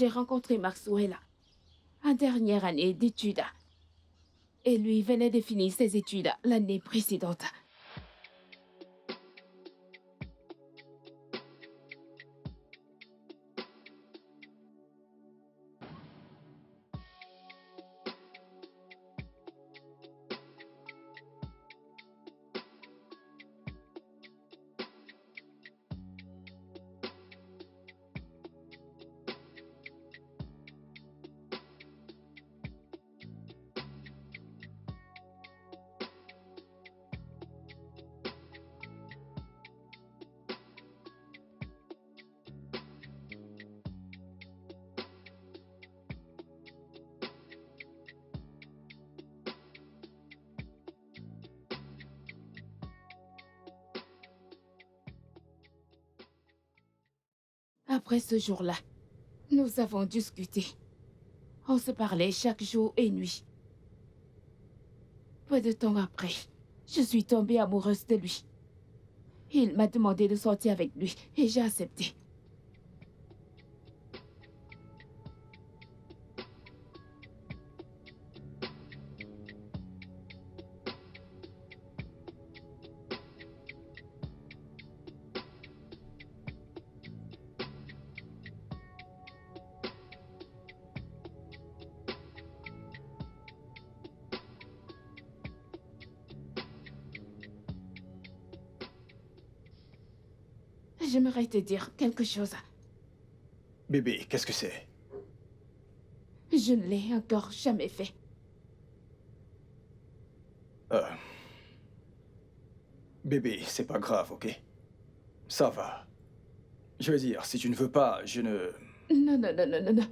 j'ai rencontré Maxwell en dernière année d'études. Et lui venait de finir ses études l'année précédente. Après ce jour-là, nous avons discuté. On se parlait chaque jour et nuit. Peu de temps après, je suis tombée amoureuse de lui. Il m'a demandé de sortir avec lui et j'ai accepté. J'aimerais te dire quelque chose. Bébé, qu'est-ce que c'est? Je ne l'ai encore jamais fait. Bébé, c'est pas grave, ok? Ça va. Je veux dire, si tu ne veux pas, je ne... Non, non, non, non, non, non.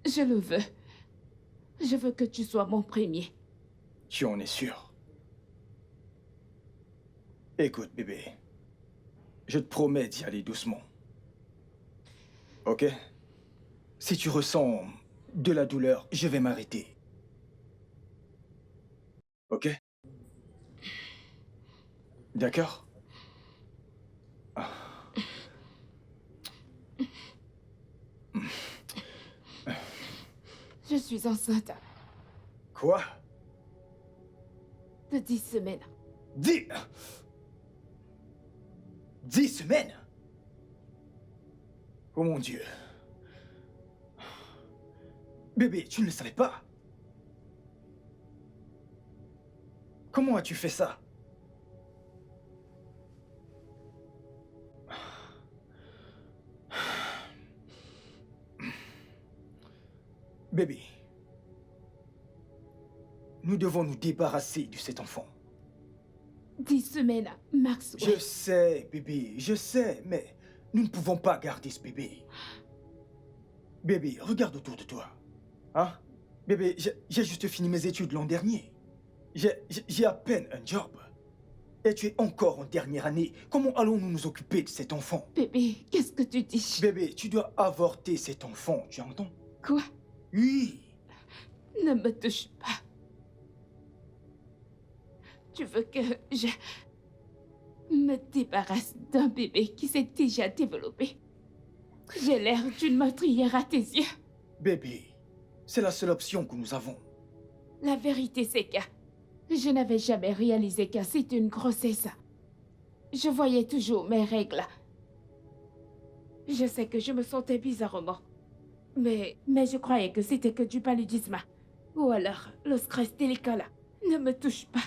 Je le veux. Je veux que tu sois mon premier. Tu en es sûr? Écoute, bébé. Je te promets d'y aller doucement. Ok? Si tu ressens de la douleur, je vais m'arrêter. Ok? D'accord? Je suis enceinte Quoi? de 10 semaines. 10... 10 semaines? Oh mon Dieu. Bébé, tu ne le savais pas? Comment as-tu fait ça? Bébé, nous devons nous débarrasser de cet enfant. 10 semaines, Maxwell. Je sais, bébé, je sais, mais nous ne pouvons pas garder ce bébé. Bébé, regarde autour de toi. Hein? Bébé, j'ai juste fini mes études l'an dernier. J'ai à peine un job. Et tu es encore en dernière année. Comment allons-nous nous occuper de cet enfant? Bébé, qu'est-ce que tu dis? Bébé, tu dois avorter cet enfant, tu entends? Quoi? Oui. Ne me touche pas. Tu veux que je me débarrasse d'un bébé qui s'est déjà développé? J'ai l'air d'une meurtrière à tes yeux. Bébé, c'est la seule option que nous avons. La vérité, c'est que je n'avais jamais réalisé que c'était une grossesse. Je voyais toujours mes règles. Je sais que je me sentais bizarrement. Mais je croyais que c'était que du paludisme. Ou alors, le stress de l'école. Ne me touche pas.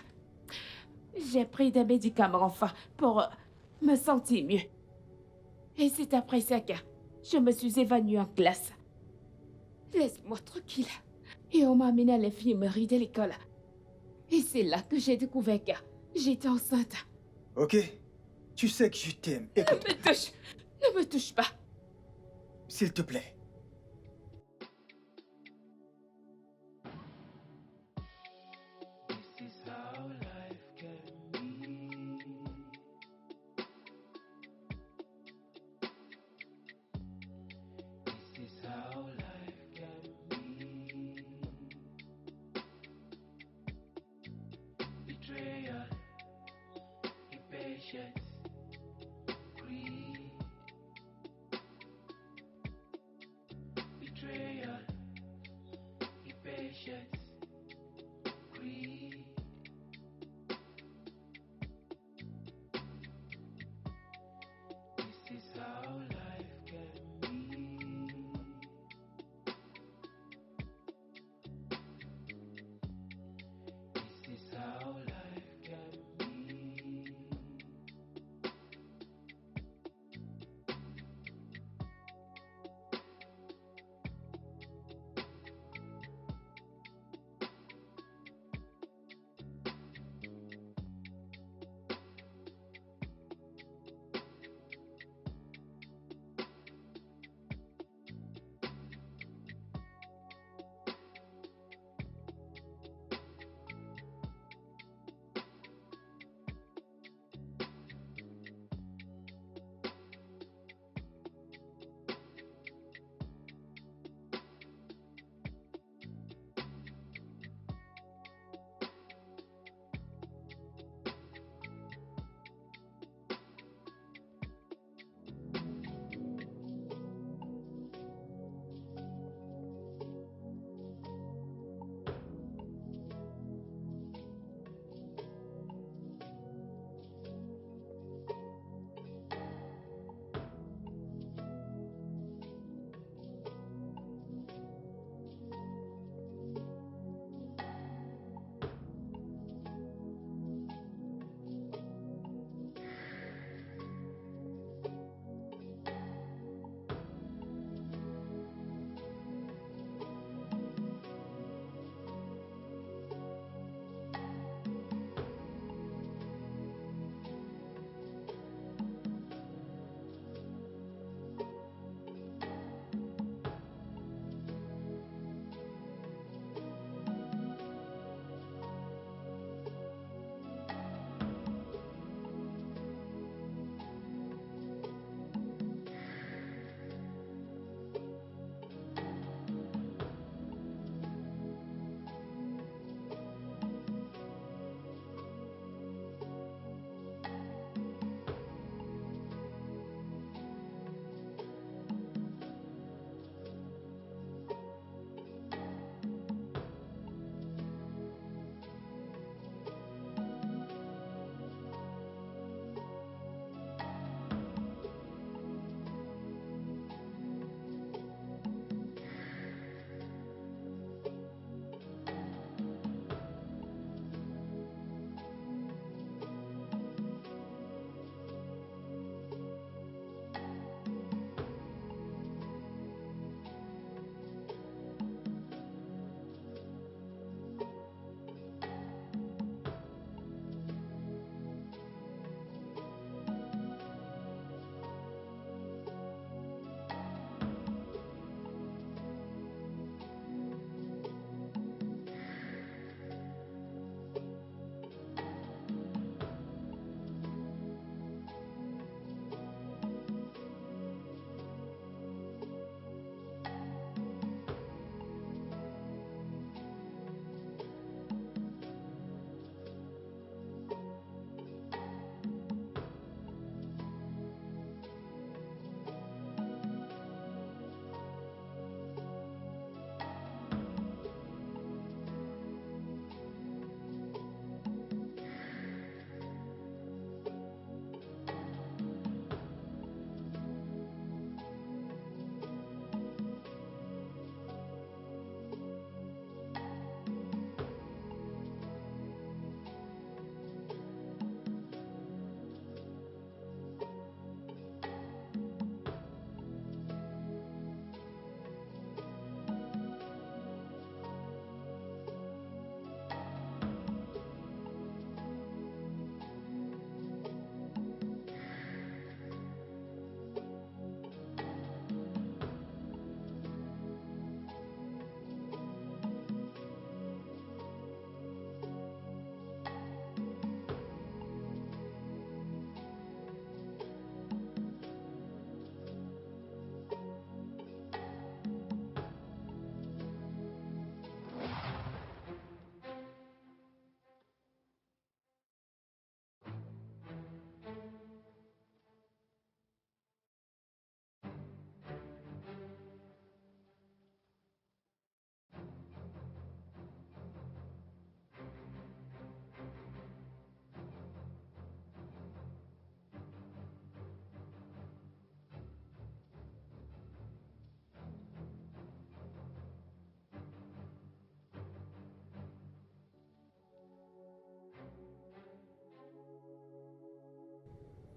J'ai pris des médicaments enfin pour me sentir mieux. Et c'est après ça que je me suis évanouie en classe. Laisse-moi tranquille. Et on m'a amenée à l'infirmerie de l'école. Et c'est là que j'ai découvert que j'étais enceinte. Ok? Tu sais que je t'aime. Écoute, Ne me touche pas. s'il te plaît. This is how life can be. This is how life can be. Betrayal, impatience, greed. sheds greed. This is how life can be. This is how life can be.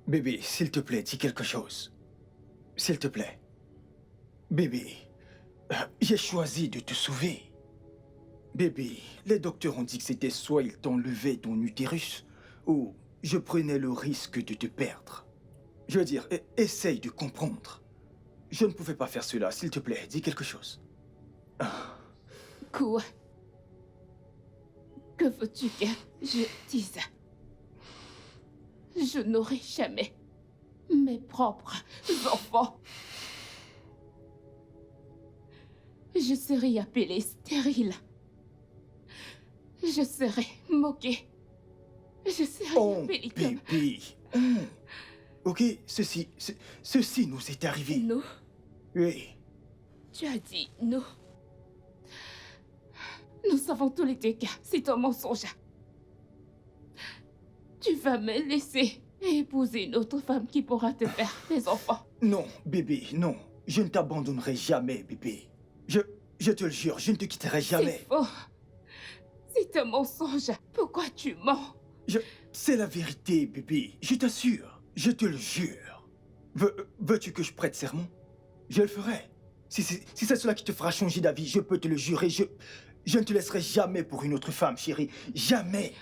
Bébé, s'il te plaît, dis quelque chose. S'il te plaît. Bébé, j'ai choisi de te sauver. Bébé, les docteurs ont dit que c'était soit ils t'enlevaient ton utérus, ou je prenais le risque de te perdre. Je veux dire, essaye de comprendre. Je ne pouvais pas faire cela, s'il te plaît, dis quelque chose. Quoi? Que veux-tu que je dise? Je n'aurai jamais mes propres enfants. Je serai appelée stérile. Je serai moquée. Je serai Oh, appelée comme bébé. Oh. Ok, ceci nous est arrivé. nous. Oui. Tu as dit nous. Nous savons tous les deux que c'est un mensonge. Tu vas me laisser épouser une autre femme qui pourra te faire des enfants. Non, bébé, non. Je ne t'abandonnerai jamais, bébé. Je te le jure, je ne te quitterai jamais. C'est faux. C'est un mensonge. Pourquoi tu mens? C'est la vérité, bébé. Je t'assure. Je te le jure. Veux-tu que je prête serment? Je le ferai. Si c'est cela qui te fera changer d'avis, je peux te le jurer. Je ne te laisserai jamais pour une autre femme, chérie. Jamais.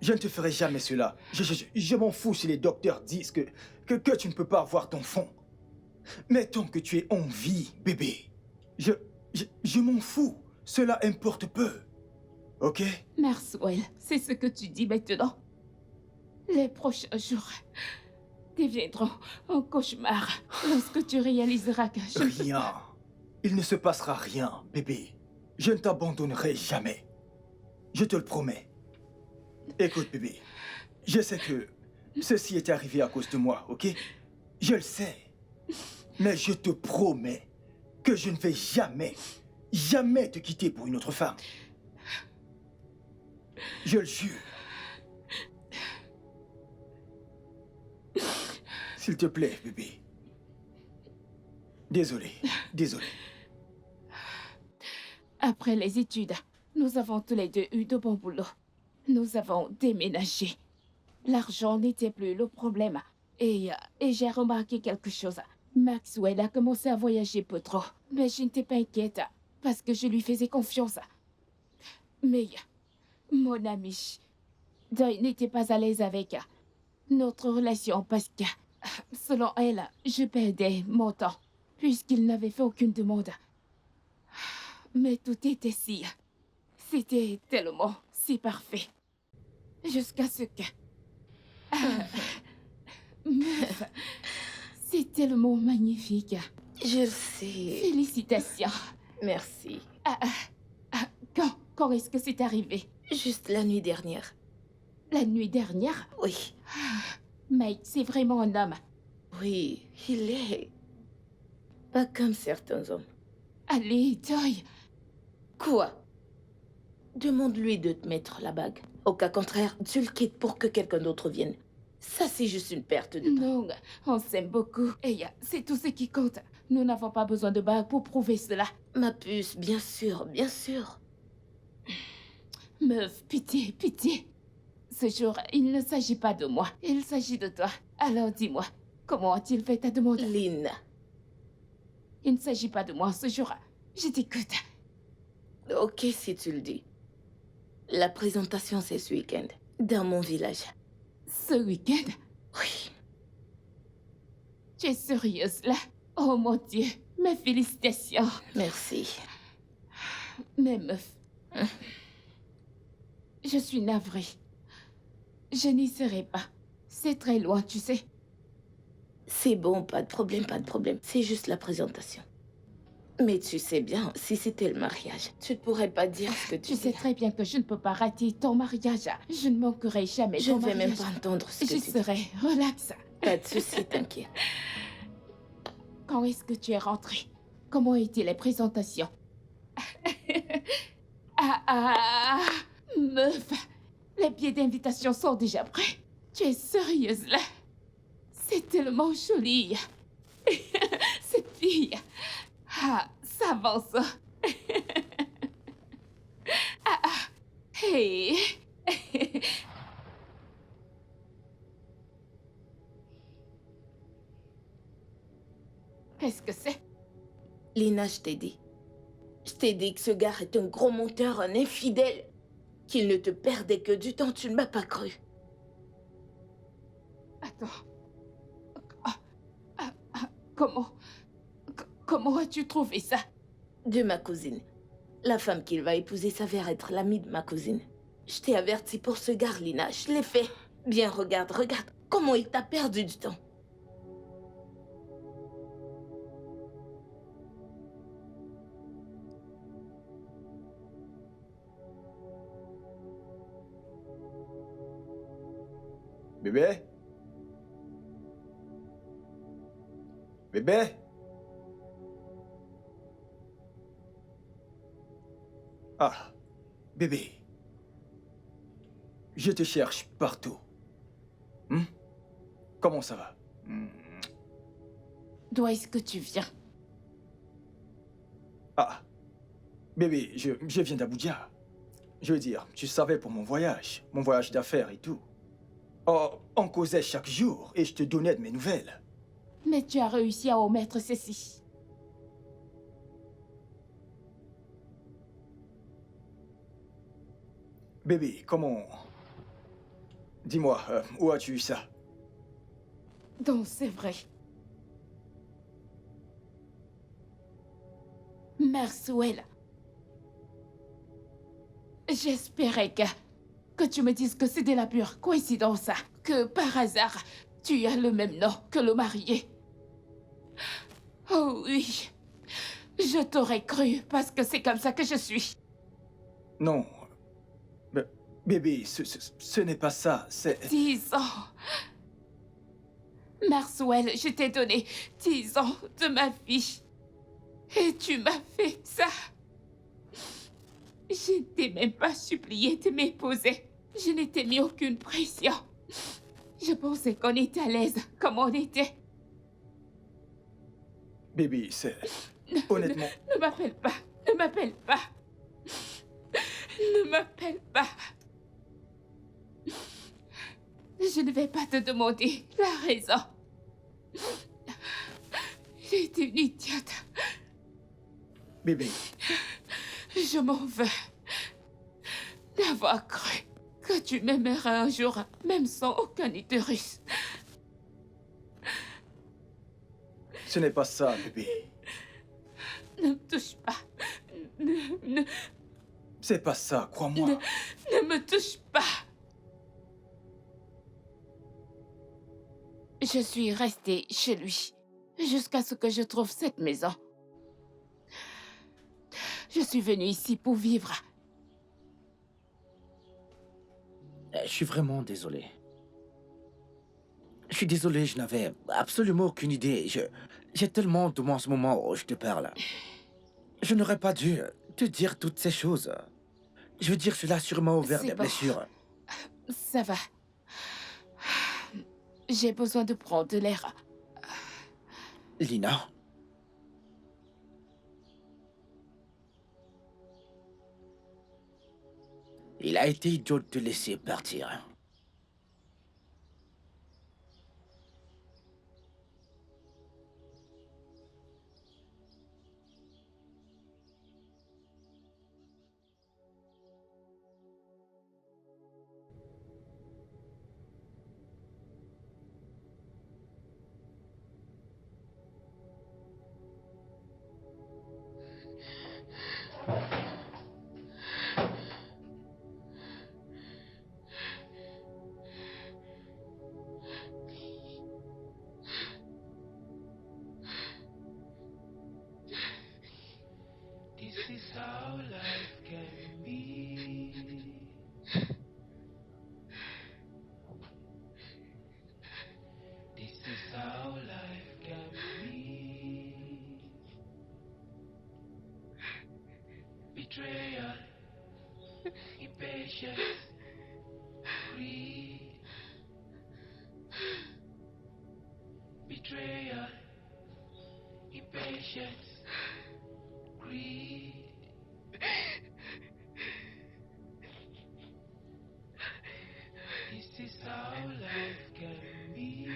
Je ne te ferai jamais cela. Je m'en fous si les docteurs disent que tu ne peux pas avoir d'enfant. Mais tant que tu es en vie, bébé, je m'en fous. Cela importe peu. Ok? Maxwell, c'est ce que tu dis maintenant. Les prochains jours deviendront un cauchemar lorsque tu réaliseras que je ne peux Rien. Il ne se passera rien, bébé. Je ne t'abandonnerai jamais. Je te le promets. Écoute, bébé. Je sais que ceci est arrivé à cause de moi, ok? Je le sais. Mais je te promets que je ne vais jamais, jamais te quitter pour une autre femme. Je le jure. S'il te plaît, bébé. Désolé, désolé. Après les études, nous avons tous les deux eu de bons boulots. Nous avons déménagé. L'argent n'était plus le problème. Et j'ai remarqué quelque chose. Maxwell a commencé à voyager peu trop. Mais je n'étais pas inquiète parce que je lui faisais confiance. Mais mon ami Doy n'était pas à l'aise avec notre relation parce que, selon elle, je perdais mon temps puisqu'il n'avait fait aucune demande. Mais tout était si... C'était tellement si parfait. Jusqu'à ce que... Meuf, c'est tellement magnifique. Je le sais. Félicitations. Merci. Quand est-ce que c'est arrivé? Juste la nuit dernière. La nuit dernière? Oui. Mike, c'est vraiment un homme. Oui, il est. Pas comme certains hommes. Allez, Doy. Quoi? Demande-lui de te mettre la bague. Au cas contraire, tu le quittes pour que quelqu'un d'autre vienne. Ça, c'est juste une perte de temps. Non, on s'aime beaucoup. Et c'est tout ce qui compte. Nous n'avons pas besoin de bague pour prouver cela. Ma puce, bien sûr, bien sûr. Meuf, pitié, pitié. Ce jour, il ne s'agit pas de moi. Il s'agit de toi. Alors dis-moi, comment a-t-il fait ta demande? Lynn. Il ne s'agit pas de moi ce jour. Je t'écoute. Ok, si tu le dis. La présentation, c'est ce week-end. Dans mon village. Ce week-end? Oui. Tu es sérieuse là? Oh mon Dieu, mes félicitations. Merci. Mais meuf, je suis navrée. Je n'y serai pas. C'est très loin, tu sais. C'est bon, pas de problème, pas de problème. C'est juste la présentation. Mais tu sais bien, si c'était le mariage, tu ne pourrais pas dire ce que tu Tu sais très bien que je ne peux pas rater ton mariage. Je ne manquerai jamais Je ton ne vais même mariage. pas entendre ce que Je tu dis. serai relax. Pas de soucis, t'inquiète. Quand est-ce que tu es rentrée? Comment étaient les présentations? Meuf, les billets d'invitation sont déjà prêts. Tu es sérieuse là? C'est tellement joli. Cette fille. Ça avance. Hey. Qu'est-ce que c'est? Lina, je t'ai dit. Je t'ai dit que ce gars est un gros menteur, un infidèle. Qu'il ne te perdait que du temps, tu ne m'as pas cru. Attends. Comment... Comment as-tu trouvé ça? De ma cousine. La femme qu'il va épouser s'avère être l'amie de ma cousine. Je t'ai averti pour ce gars, Lina. Je l'ai fait. Bien, regarde. Comment il t'a perdu du temps. Bébé? Bébé? Ah, bébé. Je te cherche partout. Comment ça va? D'où est-ce que tu viens? Ah, bébé, je viens d'Abuja. Je veux dire, tu savais pour mon voyage d'affaires et tout. Oh, on causait chaque jour et je te donnais de mes nouvelles. Mais tu as réussi à omettre ceci. Bébé, comment... Dis-moi, où as-tu eu ça? Donc c'est vrai. Maxwell. J'espérais que tu me dises que c'était la pure coïncidence. Que par hasard, tu as le même nom que le marié. Oh oui. Je t'aurais cru parce que c'est comme ça que je suis. Non. Bébé, ce n'est pas ça, c'est... 10 ans. Maxwell, je t'ai donné 10 ans de ma vie. Et tu m'as fait ça. Je ne t'ai même pas supplié de m'épouser. Je ne t'ai mis aucune pression. Je pensais qu'on était à l'aise comme on était. Bébé, c'est... Honnêtement... Ne m'appelle pas. Ne m'appelle pas. Ne m'appelle pas. Je ne vais pas te demander la raison. J'ai été une idiote. Bébé, Je m'en veux d'avoir cru que tu m'aimerais un jour, même sans aucun utérus. ce n'est pas ça, bébé. Ne me touche pas. Ne C'est pas ça, crois-moi. me touche pas. Je suis restée chez lui jusqu'à ce que je trouve cette maison. Je suis venue ici pour vivre. Je suis vraiment désolé. Je suis désolé, je n'avais absolument aucune idée. J'ai tellement de moi en ce moment où je te parle. Je n'aurais pas dû te dire toutes ces choses. Je veux dire, cela a sûrement ouvert C'est des bon. blessures. Ça va. J'ai besoin de prendre de l'air. Lina, il a été idiot de te laisser partir. This is how life can be. This is how life can be. Betrayal, impatience, greed. Betrayal, impatience, greed. This is how life can be.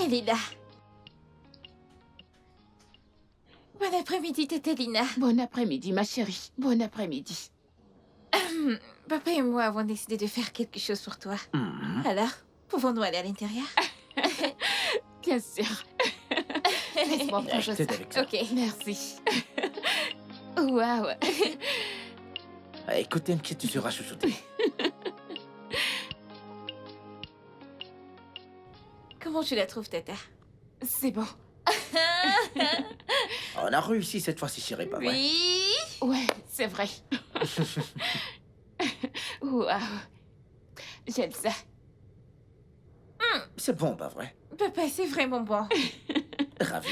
Elina. Bon après-midi, Tata Lina. Bon après-midi, ma chérie. Bon après-midi. Papa et moi avons décidé de faire quelque chose pour toi. Alors, pouvons-nous aller à l'intérieur? Bien sûr. Laisse-moi prendre Je ça. t'aide avec ça. Ok. Merci. Waouh. Écoute, t'inquiète, tu seras chouchouté. Comment tu la trouves, Tata? C'est bon. On a réussi cette fois-ci, chérie, pas vrai? Oui. Ouais, c'est vrai. Waouh. J'aime ça. C'est bon, pas vrai? Papa, c'est vraiment bon. Ravi.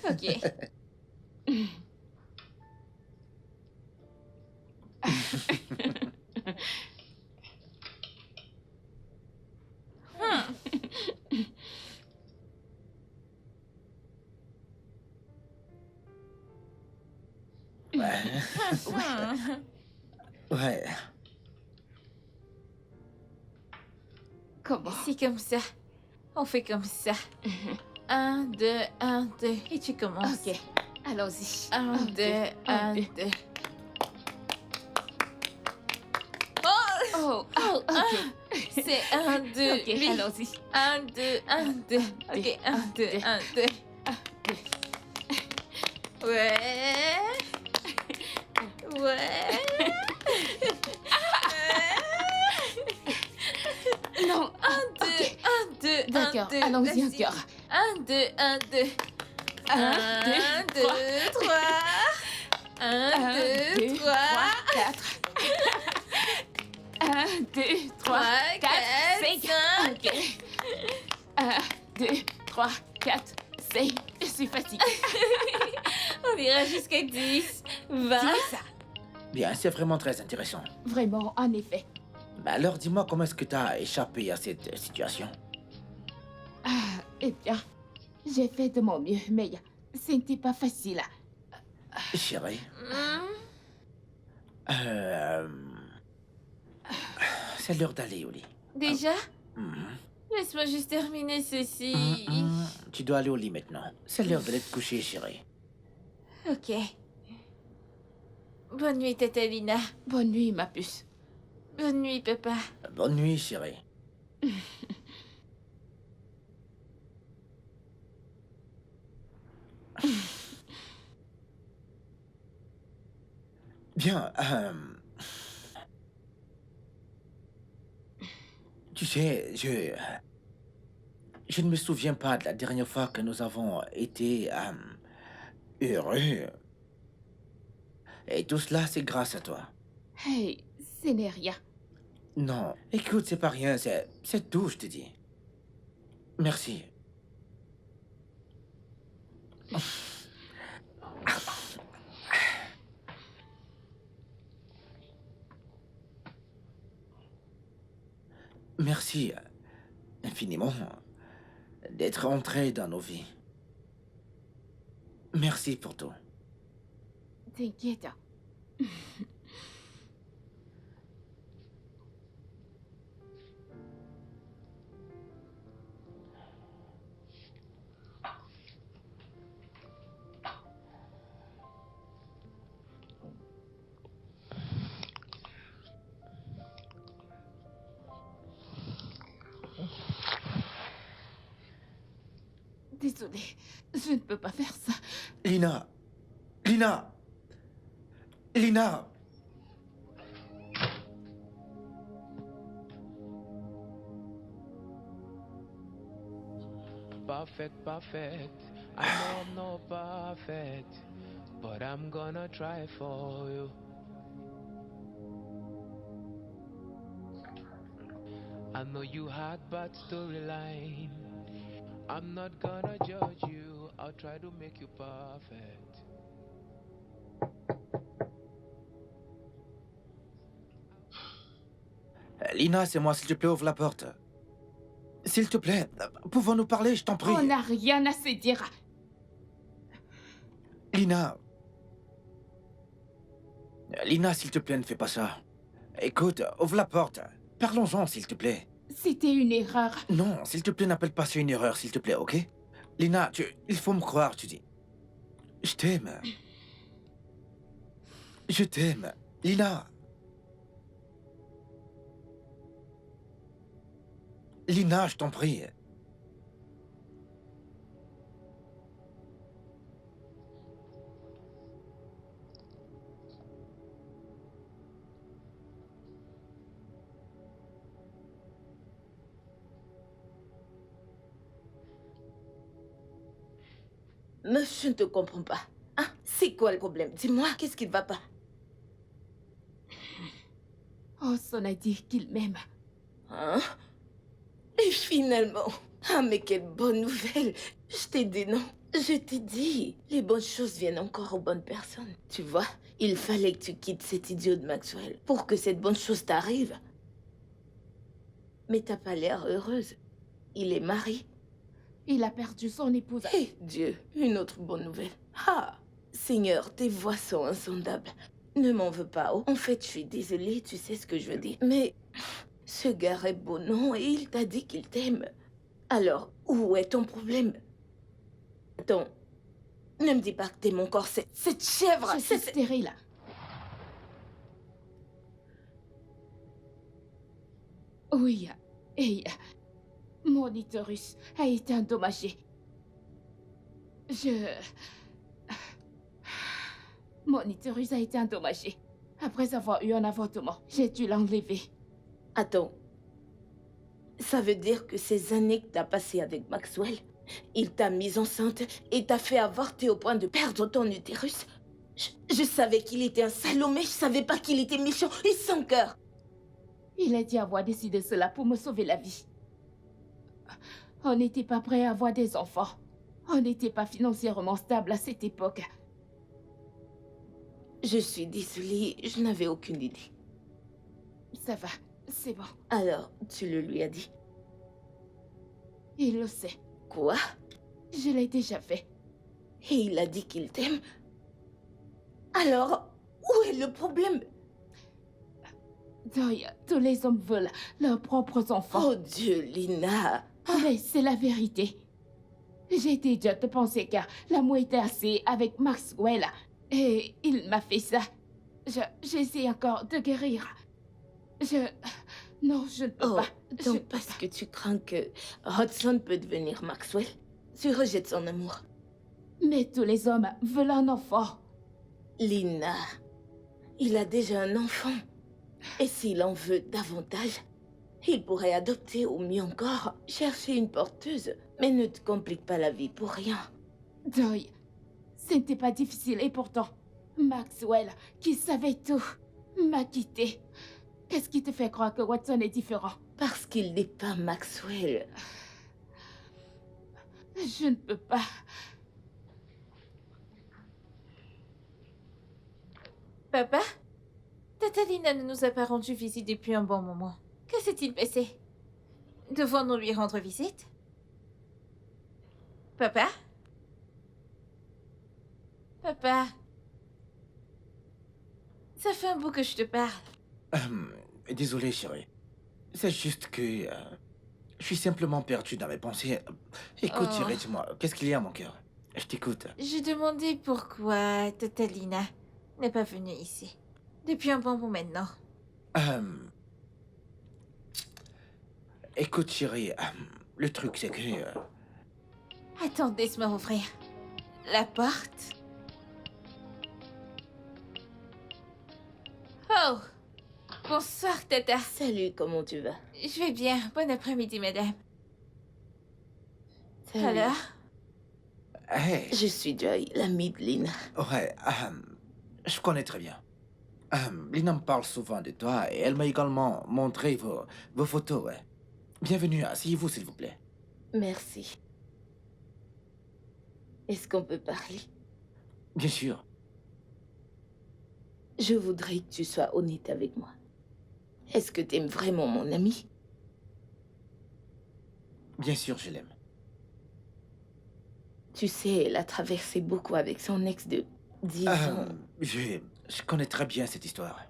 Ok. Ouais. Ouais. Comment? C'est comme ça. On fait comme ça. 1, 2, 1, 2. Et tu commences. Ok. Allons-y. 1, 2, 1, 2. Oh, Oh, ok. c'est 1, 2, Ok, allons-y. 1, 2, 1, 2. Ok, 1, 2, 1, 2. Ouais. Ouais. Non. 1, 2, 1, 2, 1, 2. D'accord, allons-y encore. 1, 2, 1, 2. 1, 2, 3. 3. 1, 2, 3. 4. 1, 2, 3, 4, 5. Ok. 1, 2, 3, 4, 5. Je suis fatiguée. On ira jusqu'à 10, 20. Ça. Bien, c'est vraiment très intéressant. Vraiment, en effet. Mais alors, dis-moi, comment est-ce que t'as échappé à cette situation? Ah, eh bien, j'ai fait de mon mieux, mais ce n'était pas facile. Chérie, c'est l'heure d'aller au lit. Déjà? Mhm. Laisse-moi juste terminer ceci. Tu dois aller au lit maintenant. C'est l'heure d'aller te coucher, chérie. Ok. Bonne nuit, Tata Lina. Bonne nuit, ma puce. Bonne nuit, papa. Bonne nuit, chérie. Bien, tu sais, je ne me souviens pas de la dernière fois que nous avons été heureux. Et tout cela, c'est grâce à toi. Hey, ce n'est rien. Non, écoute, c'est pas rien, c'est tout, je te dis. Merci. Merci infiniment d'être entré dans nos vies. Merci pour tout. T'inquiète. Désolée, je ne peux pas faire ça. Lina! Lina! Lina! Perfect. I know I'm not perfect, but I'm gonna try for you. I know you had bad storyline. I'm not gonna judge you. I'll try to make you perfect. Lina, c'est moi, s'il te plaît, ouvre la porte. S'il te plaît, pouvons-nous parler, je t'en prie. On n'a rien à se dire. Lina. Lina, s'il te plaît, ne fais pas ça. Écoute, ouvre la porte. Parlons-en, s'il te plaît. C'était une erreur. Non, s'il te plaît, n'appelle pas ça une erreur, s'il te plaît, ok? Lina, il faut me croire, tu dis. Je t'aime. Je t'aime. Lina. Lina, je t'en prie. Meuf, je ne te comprends pas. Hein? C'est quoi le problème? Dis-moi, qu'est-ce qui ne va pas? Hudson a dit qu'il m'aime. Hein? Et finalement... Ah, mais quelle bonne nouvelle! Je t'ai dit non. Je t'ai dit, les bonnes choses viennent encore aux bonnes personnes. Tu vois, il fallait que tu quittes cet idiot de Maxwell pour que cette bonne chose t'arrive. Mais t'as pas l'air heureuse. Il est marié. Il a perdu son épouse. Eh Dieu, une autre bonne nouvelle. Ah, Seigneur, tes voix sont insondables. Ne m'en veux pas. En fait, je suis désolée, tu sais ce que je veux dire. Mais ce gars est beau, non? Et il t'a dit qu'il t'aime. Alors, où est ton problème? Attends, ne me dis pas que t'aimes encore cette chèvre. Je suis stérile. Oui, et mon utérus a été endommagé. Mon utérus a été endommagé. Après avoir eu un avortement, j'ai dû l'enlever. Attends, ça veut dire que ces années que t'as passées avec Maxwell, il t'a mise enceinte et t'a fait avorter au point de perdre ton utérus? Je savais qu'il était un salaud, mais je savais pas qu'il était méchant et sans cœur. Il a dit avoir décidé cela pour me sauver la vie. On n'était pas prêt à avoir des enfants. On n'était pas financièrement stable à cette époque. Je suis désolée, je n'avais aucune idée. Ça va, c'est bon. Alors, tu le lui as dit? Il le sait. Quoi? Je l'ai déjà fait. Et il a dit qu'il t'aime? Alors, où est le problème? Doy, tous les hommes veulent leurs propres enfants. Oh Dieu, Lina! Mais c'est la vérité. J'ai été idiote de penser que l'amour était assez avec Maxwell. Et il m'a fait ça. J'essaie encore de guérir. Non, je ne peux Oh, pas. Je donc parce que tu crains que Hudson peut devenir Maxwell, tu rejettes son amour. Mais tous les hommes veulent un enfant. Lina, il a déjà un enfant. Et s'il en veut davantage, il pourrait adopter ou mieux encore, chercher une porteuse. Mais ne te complique pas la vie pour rien. Doy, ce n'était pas difficile et pourtant, Maxwell, qui savait tout, m'a quitté. Qu'est-ce qui te fait croire que Watson est différent? Parce qu'il n'est pas Maxwell. Je ne peux pas. Papa? Tata Lina ne nous a pas rendu visite depuis un bon moment. Que s'est-il passé? Devons-nous lui rendre visite? Papa? Papa? Ça fait un bout que je te parle. Désolé, chérie. C'est juste que... je suis simplement perdu dans mes pensées. Écoute, Oh. chérie, dis-moi, qu'est-ce qu'il y a, mon cœur? Je t'écoute. Je demandais pourquoi Tata Lina n'est pas venue ici. Depuis un bon moment maintenant. Écoute, chérie, le truc, c'est que... Attends, laisse-moi ouvrir la porte. Oh! Bonsoir, Tata. Salut, comment tu vas? Je vais bien. Bon après-midi, madame. Salut. Alors? Hey, Je suis Joy, l'amie de Lina. ouais, je connais très bien. Lina me parle souvent de toi et elle m'a également montré vos photos, ouais. Bienvenue, asseyez-vous, s'il vous plaît. Merci. Est-ce qu'on peut parler? Bien sûr. Je voudrais que tu sois honnête avec moi. Est-ce que t'aimes vraiment mon ami? Bien sûr, je l'aime. Tu sais, elle a traversé beaucoup avec son ex de 10 ans. Je connais très bien cette histoire.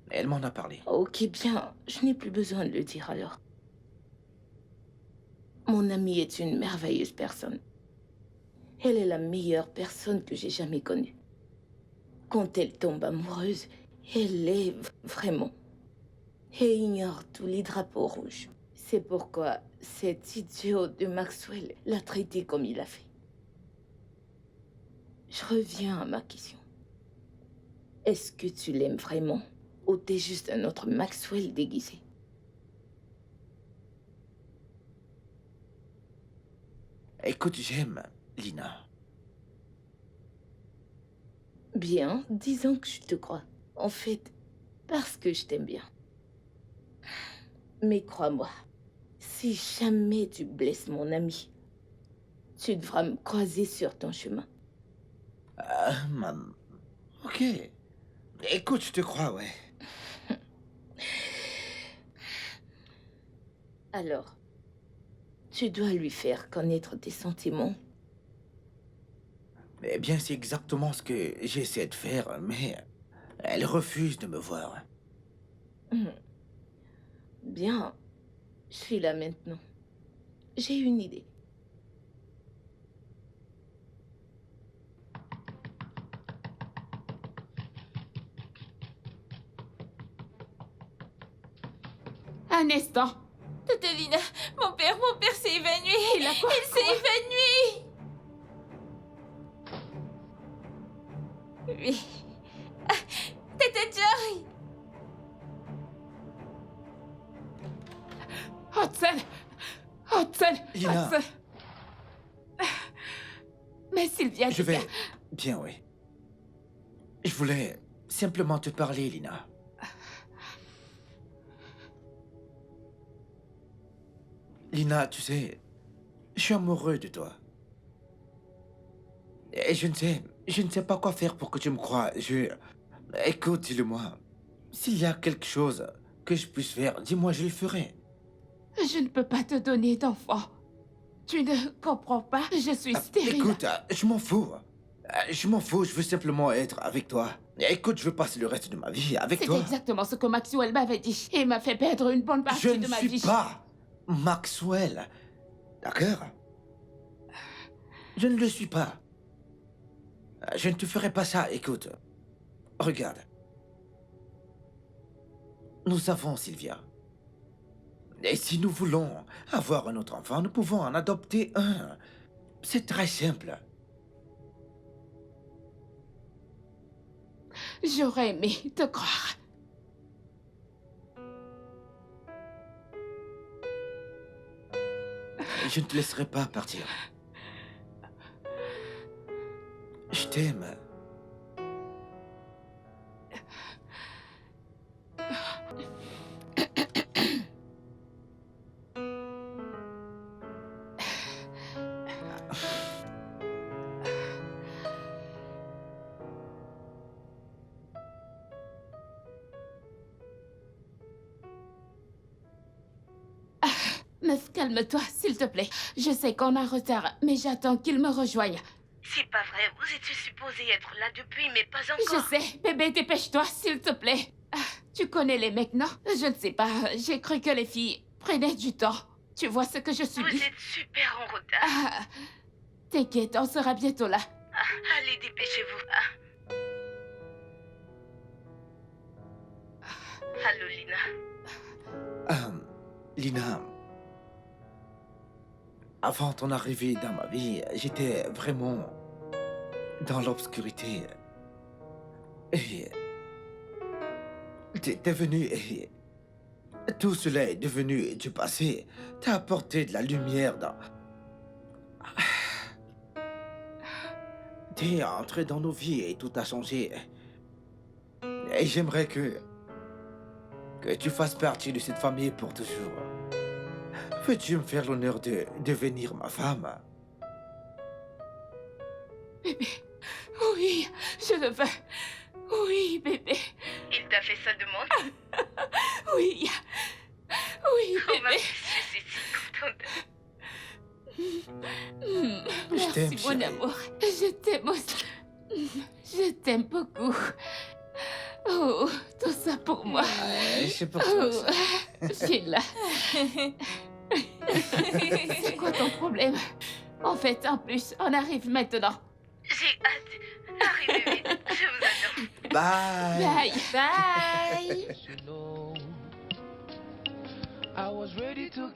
Elle m'en a parlé. Ok, bien. Je n'ai plus besoin de le dire alors. Mon amie est une merveilleuse personne. Elle est la meilleure personne que j'ai jamais connue. Quand elle tombe amoureuse, elle est vraiment. Et ignore tous les drapeaux rouges. C'est pourquoi cet idiot de Maxwell l'a traité comme il a fait. Je reviens à ma question. Est-ce que tu l'aimes vraiment ou t'es juste un autre Maxwell déguisé? Écoute, j'aime Lina. Bien, disons que je te crois. En fait, parce que je t'aime bien. Mais crois-moi, si jamais tu blesses mon ami, tu devras me croiser sur ton chemin. Ok. Écoute, je te crois, ouais. Alors, tu dois lui faire connaître tes sentiments. Eh bien, c'est exactement ce que j'essaie de faire, mais elle refuse de me voir. Bien, je suis là maintenant. J'ai une idée. Un instant. Tatalina, mon père s'est évanoui. Il a quoi? Il s'est évanoui. Oui. Ah, Tata Joy. Hudson! Hudson! Lina. Hudson! Mais Sylvia, Je vais... Bien, oui. Je voulais simplement te parler, Lina. Lina, tu sais, je suis amoureux de toi. Et je ne sais pas quoi faire pour que tu me croies. Écoute, dis-le-moi. S'il y a quelque chose que je puisse faire, dis-moi, je le ferai. Je ne peux pas te donner d'enfant. Tu ne comprends pas, je suis stérile. Écoute, je m'en fous. Je m'en fous, je veux simplement être avec toi. Écoute, je veux passer le reste de ma vie avec C'est toi. exactement ce que Maxwell m'avait dit. Et m'a fait perdre une bonne partie Je de ne ma suis vie. pas Maxwell. D'accord? Je ne le suis pas. Je ne te ferai pas ça, écoute. Regarde. Nous avons Sylvia. Et si nous voulons avoir un autre enfant, nous pouvons en adopter un. C'est très simple. J'aurais aimé te croire. Je ne te laisserai pas partir. Je t'aime. Meuf, calme-toi, s'il te plaît. Je sais qu'on a retard, mais j'attends qu'il me rejoigne. C'est pas vrai, vous étiez supposé être là depuis, mais pas Je sais, bébé, dépêche-toi, s'il te plaît. Tu connais les mecs, non? Je ne sais pas, j'ai cru que les filles prenaient du temps. Tu vois ce que je subis? super en retard. T'inquiète, on sera bientôt là. Allez, dépêchez-vous. Allô, Lina. Lina, avant ton arrivée dans ma vie, j'étais vraiment dans l'obscurité. Et t'es venu et tout cela est devenu du passé. T'as apporté de la lumière dans... T'es entré dans nos vies et tout a changé. Et j'aimerais que tu fasses partie de cette famille pour toujours. Veux-tu me faire l'honneur de devenir ma femme? Bébé, oui, je le veux. Oui, bébé. Il t'a fait sa demande? Oui. Oui, bébé. Je suis si contente. Je t'aime, Merci, mon chérie. amour. Je t'aime aussi. Je t'aime beaucoup. Oh, tout ça pour moi. C'est pour toi. Oh, ça. Sheila. C'est quoi ton problème? En fait, en plus, on arrive maintenant. J'ai hâte. Arrivez vite. Je vous adore. Bye. Bye. Bye. You know, I was ready to